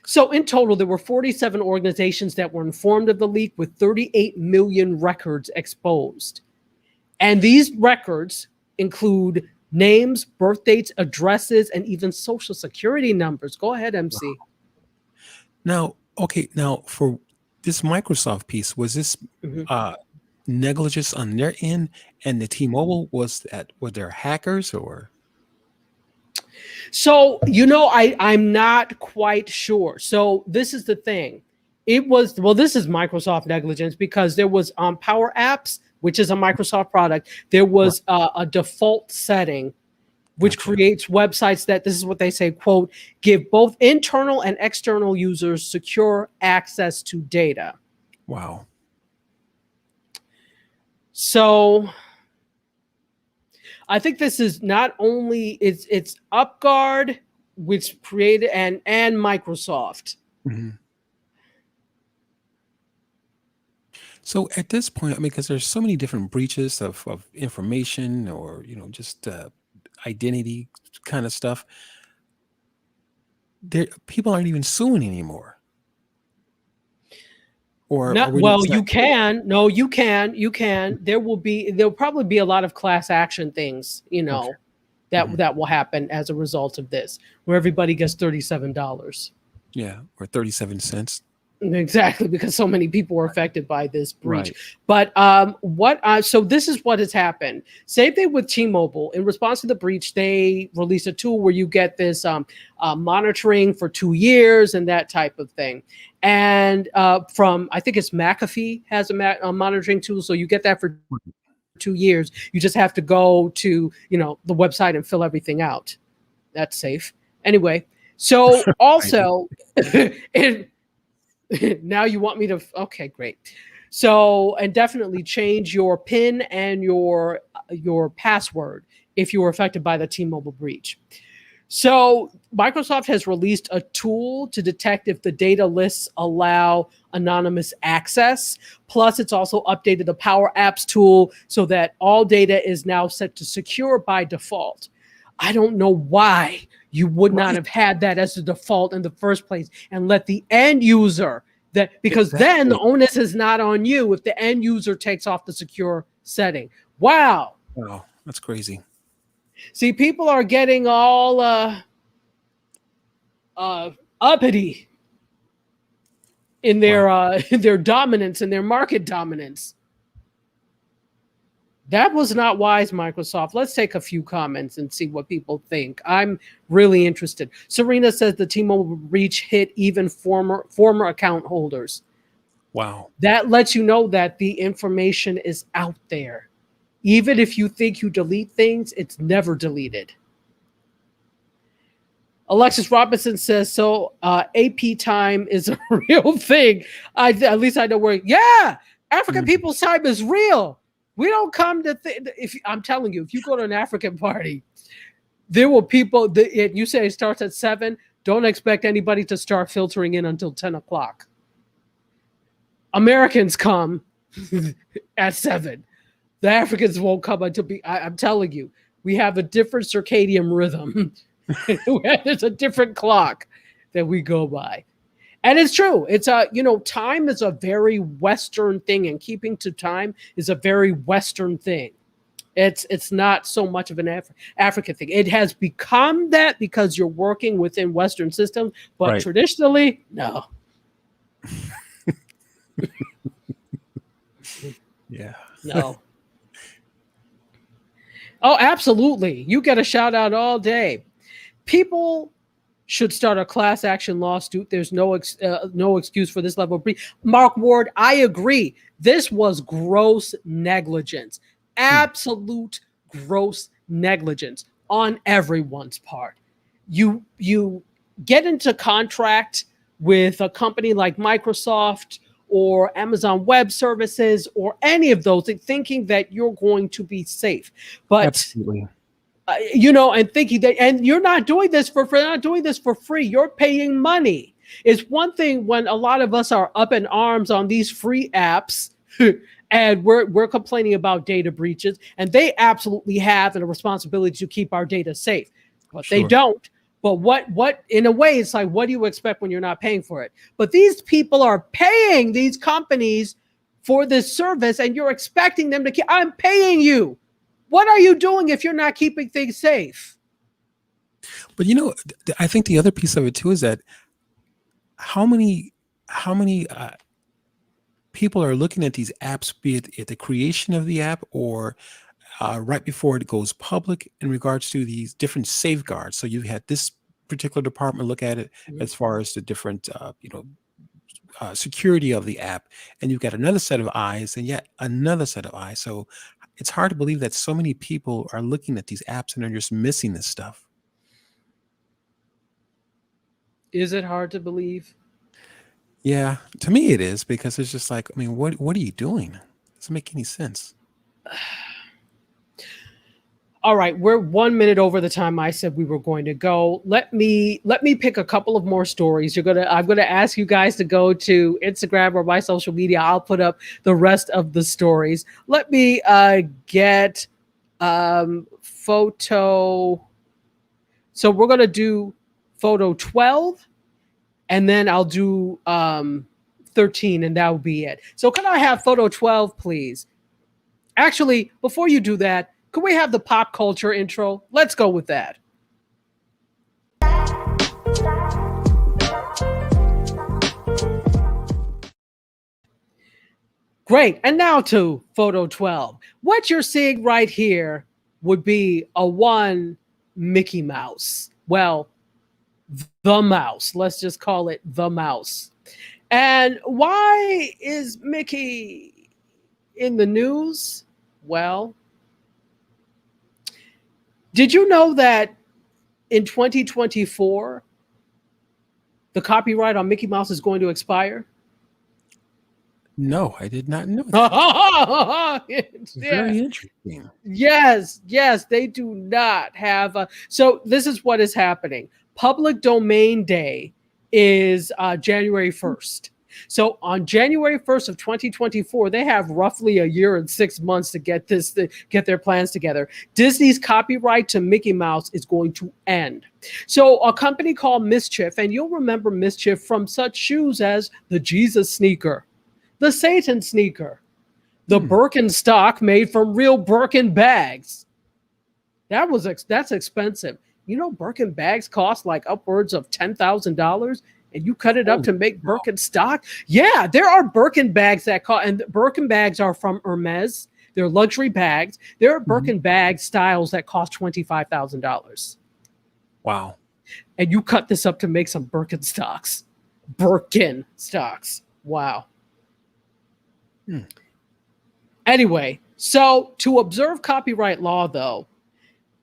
So in total, there were 47 organizations that were informed of the leak, with 38 million records exposed. And these records include names, birth dates, addresses, and even social security numbers. Go ahead, MC. Now, for this Microsoft piece, was this negligence on their end, and the T-Mobile were there hackers or? So, I'm not quite sure. So this is the thing. This is Microsoft negligence, because there was Power Apps, which is a Microsoft product. There was a default setting which creates websites that, this is what they say, quote, give both internal and external users secure access to data. Wow. So I think this is not only, it's UpGuard, which created, and Microsoft. Mm-hmm. So at this point, I mean, because there's so many different breaches of information, or just identity kind of stuff, people aren't even suing anymore. Or you can. No, you can. There'll probably be a lot of class action things, that will happen as a result of this, where everybody gets $37. Yeah, or 37 cents. Exactly, because so many people were affected by this breach. Right. But so this is what has happened. Same thing with T-Mobile. In response to the breach, they released a tool where you get this monitoring for 2 years and that type of thing. And from, I think it's McAfee has a monitoring tool, so you get that for 2 years. You just have to go to the website and fill everything out. That's safe. Anyway, so also now you want me to, okay, great. So, and definitely change your PIN and your password if you were affected by the T-Mobile breach. So Microsoft has released a tool to detect if the data lists allow anonymous access. Plus, it's also updated the Power Apps tool so that all data is now set to secure by default. I don't know why you would not have had that as the default in the first place and let the end user because then the onus is not on you if the end user takes off the secure setting. Wow. Wow, that's crazy. See, people are getting all uppity in their dominance and their market dominance. That was not wise, Microsoft. Let's take a few comments and see what people think. I'm really interested. Serena says the T-Mobile breach hit even former account holders. Wow. That lets you know that the information is out there. Even if you think you delete things, it's never deleted. Alexis Robinson says, so AP time is a real thing. At least I know where. Yeah, African people's time is real. We don't come to I'm telling you, if you go to an African party, there will people. You say it starts at 7. Don't expect anybody to start filtering in until 10 o'clock. Americans come at 7. The Africans won't come until I'm telling you, we have a different circadian rhythm. There's a different clock that we go by. And it's true. It's time is a very Western thing, and keeping to time is a very Western thing. It's not so much of an African thing. It has become that because you're working within Western systems, but traditionally, no. Yeah. No. Oh, absolutely. You get a shout out all day. People should start a class action lawsuit. There's no excuse for this level of breach. Mark Ward, I agree. This was gross negligence. Absolute gross negligence on everyone's part. You get into contract with a company like Microsoft or Amazon Web Services or any of those, thinking that you're going to be safe. But absolutely. And thinking that, and you're not doing this for free. Not doing this for free. You're paying money. It's one thing when a lot of us are up in arms on these free apps, and we're complaining about data breaches, and they absolutely have a responsibility to keep our data safe. but they don't. But what in a way, it's like, what do you expect when you're not paying for it? But these people are paying these companies for this service, and you're expecting them to keep. I'm paying you. What are you doing if you're not keeping things safe? But I think the other piece of it too is that how many people are looking at these apps, be it at the creation of the app or right before it goes public, in regards to these different safeguards. So you had this particular department look at it as far as the different security of the app, and you've got another set of eyes, and yet another set of eyes. So it's hard to believe that so many people are looking at these apps and are just missing this stuff. Is it hard to believe? Yeah, to me it is, because it's just like, I mean, what are you doing? It doesn't make any sense. All right, we're 1 minute over the time I said we were going to go. Let me pick a couple of more stories. I'm gonna ask you guys to go to Instagram or my social media. I'll put up the rest of the stories. Let me get photo. So we're gonna do photo 12, and then I'll do 13, and that will be it. So can I have photo 12, please? Actually, before you do that, could we have the pop culture intro? Let's go with that. Great. And now to photo 12. What you're seeing right here would be a one Mickey Mouse. Well, the mouse. Let's just call it the mouse. And why is Mickey in the news? Well, did you know that in 2024, the copyright on Mickey Mouse is going to expire? No, I did not know that. It's very interesting. Yes, they do not have. So this is what is happening. Public Domain Day is January 1st. So on January 1st of 2024, they have roughly a year and 6 months to get their plans together. Disney's copyright to Mickey Mouse is going to end. So a company called Mischief, and you'll remember Mischief from such shoes as the Jesus sneaker, the Satan sneaker, the Birkenstock made from real Birkin bags. That's expensive. You know, Birkin bags cost like upwards of $10,000. And you cut it up to make Birkenstock? Yeah, there are Birkin bags that cost, and Birkin bags are from Hermes. They're luxury bags. There are Birkin bag styles that cost $25,000. Wow. And you cut this up to make some Birkenstocks. Birkenstocks. Wow. Anyway, so to observe copyright law, though,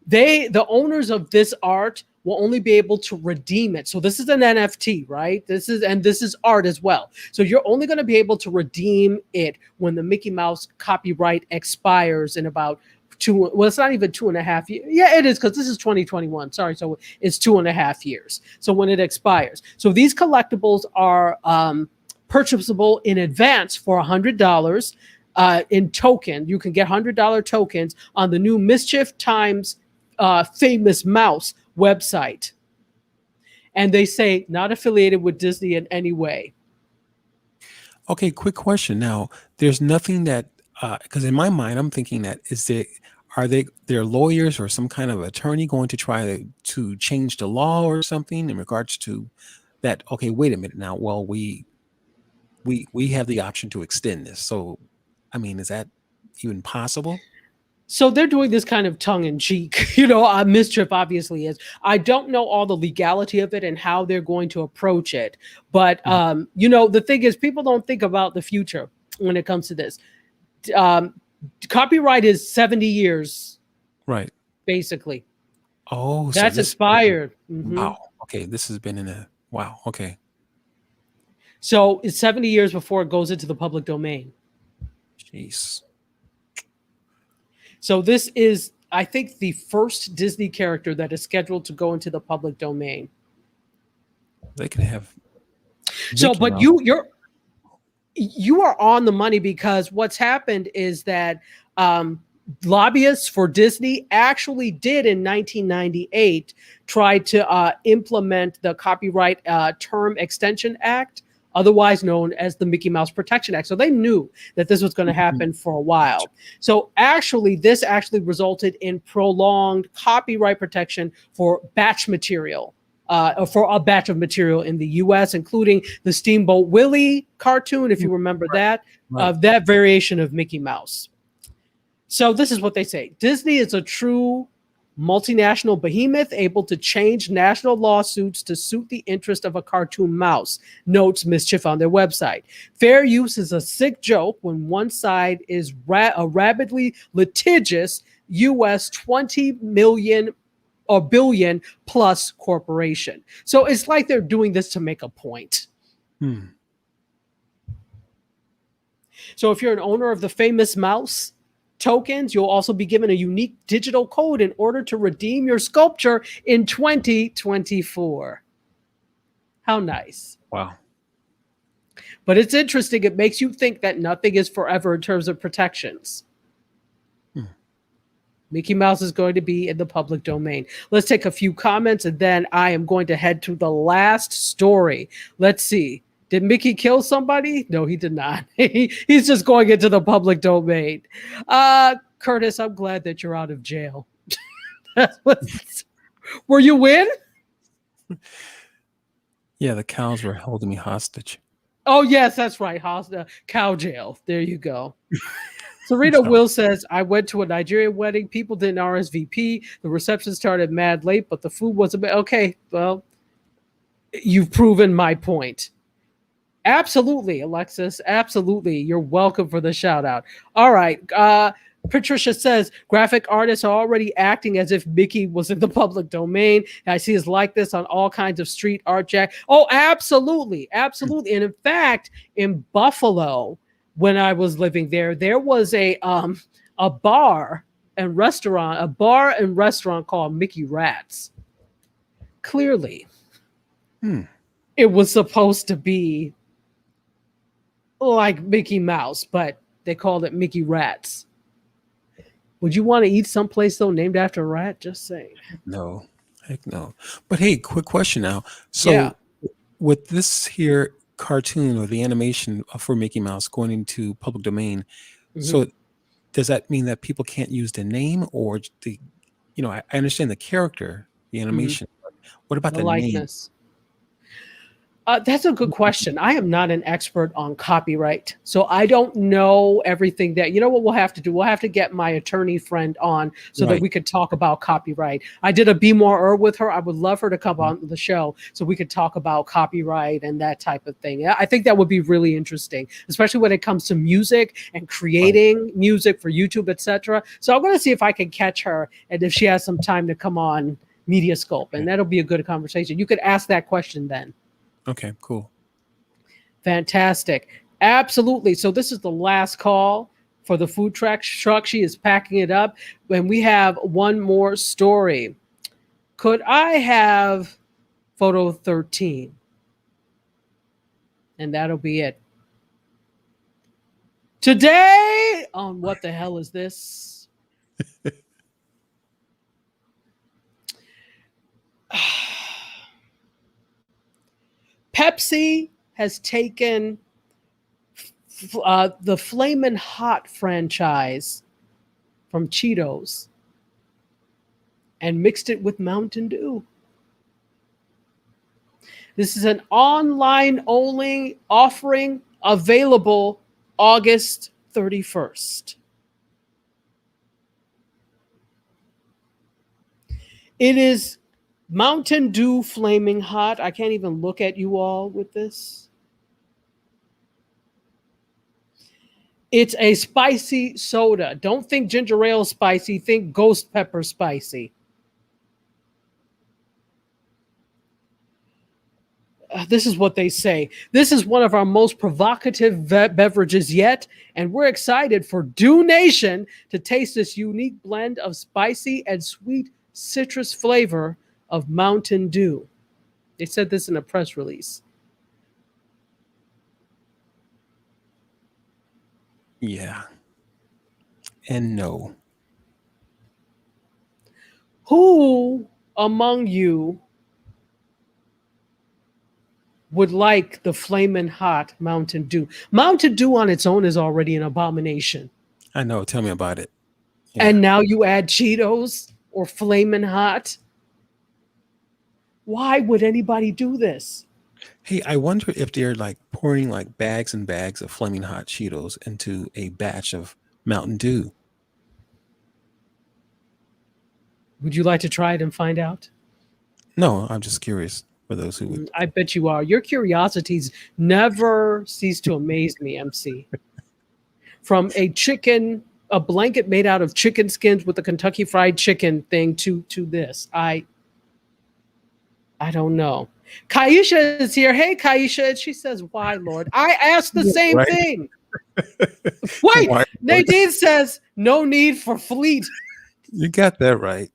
the owners of this art will only be able to redeem it. So this is an NFT, right? This is art as well. So you're only going to be able to redeem it when the Mickey Mouse copyright expires in about it's not even 2.5 years. Yeah, it is, because this is 2021. Sorry. So it's 2.5 years. So when it expires. So these collectibles are purchasable in advance for $100 in token. You can get $100 tokens on the new Mischief Times Famous Mouse website, and they say not affiliated with Disney in any way. Okay, quick question. Now, there's nothing that because in my mind, I'm thinking that are their lawyers or some kind of attorney going to try to change the law or something in regards to that? Okay, wait a minute now. Well, we have the option to extend this. So, I mean, is that even possible? So they're doing this kind of tongue in cheek, Mischief obviously is. I don't know all the legality of it and how they're going to approach it. But, the thing is, people don't think about the future when it comes to this. Copyright is 70 years. Right. Basically. Oh, that's expired. Wow. Okay. This has been wow. Okay. So it's 70 years before it goes into the public domain. Jeez. So this is, I think, the first Disney character that is scheduled to go into the public domain. They can have. So, but you are on the money, because what's happened is that lobbyists for Disney actually did in 1998 try to implement the Copyright Term Extension Act, otherwise known as the Mickey Mouse Protection Act. So they knew that this was going to happen for a while. So actually, this actually resulted in prolonged copyright protection for batch material. For a batch of material in the U.S., including the Steamboat Willie cartoon, if you remember that variation of Mickey Mouse. So this is what they say. Disney is a true multinational behemoth able to change national lawsuits to suit the interest of a cartoon mouse, notes Mischief on their website. Fair use is a sick joke when one side is a rabidly litigious U.S. 20 million or billion plus corporation. So it's like they're doing this to make a point. So if you're an owner of the famous mouse tokens, you'll also be given a unique digital code in order to redeem your sculpture in 2024. How nice. Wow. But it's interesting. It makes you think that nothing is forever in terms of protections. Mickey Mouse is going to be in the public domain. Let's take a few comments, and then I am going to head to the last story. Let's see. Did Mickey kill somebody? No, he did not. He's just going into the public domain. Curtis, I'm glad that you're out of jail. Were you in? Yeah, the cows were holding me hostage. Oh, yes, that's right. Cow jail. There you go. Serena Will says, I went to a Nigerian wedding. People didn't RSVP. The reception started mad late, but the food wasn't bad. Okay, well, you've proven my point. Absolutely, Alexis. Absolutely. You're welcome for the shout out. All right. Patricia says graphic artists are already acting as if Mickey was in the public domain. I see his likeness on all kinds of street art, Jack. Oh, absolutely. Absolutely. And in fact, in Buffalo, when I was living there, there was a bar and restaurant called Mickey Rats. Clearly, it was supposed to be like Mickey Mouse, but they called it Mickey Rats. Would you want to eat someplace though named after a rat? Just saying. No, heck no. But hey, quick question now. So with this here cartoon or the animation for Mickey Mouse going into public domain, so does that mean that people can't use the name or the, I understand the character, the animation, but what about the likeness? That's a good question. I am not an expert on copyright, so I don't know everything that, what we'll have to do? We'll have to get my attorney friend on so that we could talk about copyright. I did a Be More with her. I would love her to come on the show so we could talk about copyright and that type of thing. I think that would be really interesting, especially when it comes to music and creating music for YouTube, etc. So I'm going to see if I can catch her and if she has some time to come on MediaScope, and that'll be a good conversation. You could ask that question then. Okay, cool. Fantastic. Absolutely. So this is the last call for the food truck. She is packing it up. And we have one more story. Could I have photo 13? And that'll be it. Today on What the Hell Is This? Pepsi has taken the Flamin' Hot franchise from Cheetos and mixed it with Mountain Dew. This is an online-only offering available August 31st. It is Mountain Dew Flaming Hot. I can't even look at you all with this. It's a spicy soda. Don't think ginger ale spicy. Think ghost pepper spicy. This is what they say. This is one of our most provocative beverages yet, and we're excited for Dew Nation to taste this unique blend of spicy and sweet citrus flavor of Mountain Dew. They said this in a press release. Yeah. And no. Who among you would like the flaming hot Mountain Dew? Mountain Dew on its own is already an abomination. I know. Tell me about it. Yeah. And now you add Cheetos or flaming hot. Why would anybody do this? Hey, I wonder if they're like pouring like bags and bags of flaming hot Cheetos into a batch of Mountain Dew. Would you like to try it and find out? No, I'm just curious for those who would. I bet you are. Your curiosities never cease to amaze me, MC. From a blanket made out of chicken skins with a Kentucky Fried Chicken thing to this. I don't know. Kaisha is here. Hey, Kaisha. And she says, why, Lord? I asked the same Right. thing. Wait, Why, Lord? Nadine says, no need for fleet. You got that right.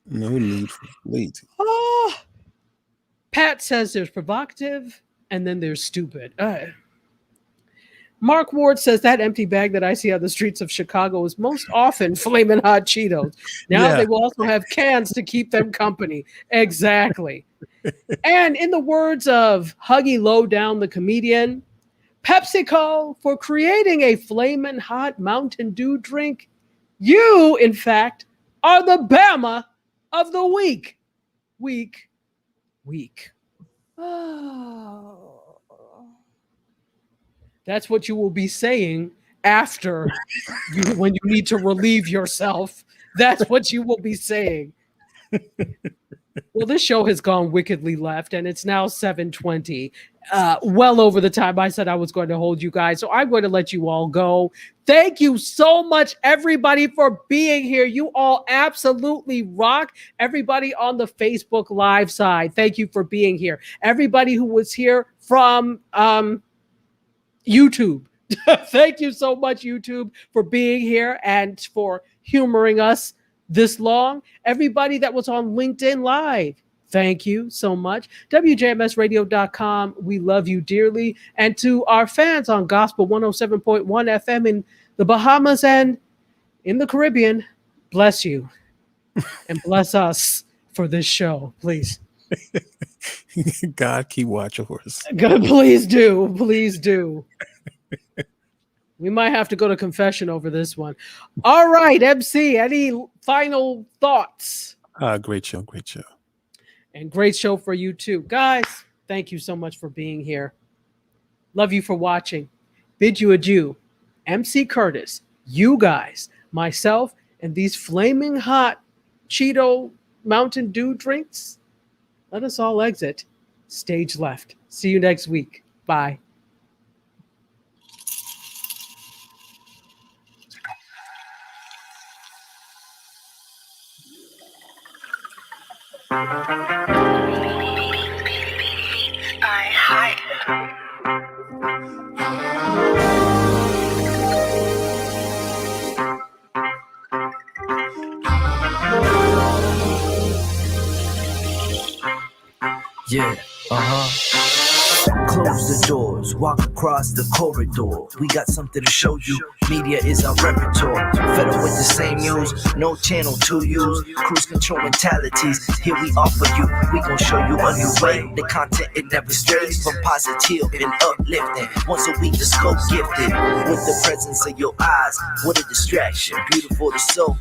No need for fleet. Oh. Pat says there's provocative and then there's stupid. Mark Ward says that empty bag that I see on the streets of Chicago is most often flaming hot Cheetos. Now Yeah. they will also have cans to keep them company. Exactly. And in the words of Huggy Lowdown, the comedian, PepsiCo, for creating a flaming hot Mountain Dew drink, you, in fact, are the Bama of the week. Week. Oh. That's what you will be saying after when you need to relieve yourself. That's what you will be saying. Well, this show has gone wickedly left, and it's now 7:20, well over the time I said I was going to hold you guys. So I'm going to let you all go. Thank you so much, everybody, for being here. You all absolutely rock. Everybody on the Facebook Live side, thank you for being here. Everybody who was here from YouTube. Thank you so much, YouTube, for being here and for humoring us this long. Everybody that was on LinkedIn Live, thank you so much. WJMSradio.com, we love you dearly. And to our fans on Gospel 107.1 FM in the Bahamas and in the Caribbean, bless you and bless us for this show, please. God keep watch over us. God, please do. Please do. We might have to go to confession over this one. All right, MC, any final thoughts? Great show. And great show for you too. Guys, thank you so much for being here. Love you for watching. Bid you adieu. MC Curtis, you guys, myself, and these flaming hot Cheeto Mountain Dew drinks. Let us all exit stage left. See you next week. Bye. Yeah, Close the doors, walk across the corridor. We got something to show you. Media is our repertoire. Fed up with the same news, no channel to use. Cruise control mentalities, here we offer you. We gon' show you a new way. The content, it never strays from positive and uplifting. Once a week, the scope gifted. With the presence of your eyes, what a distraction. Beautiful to soul.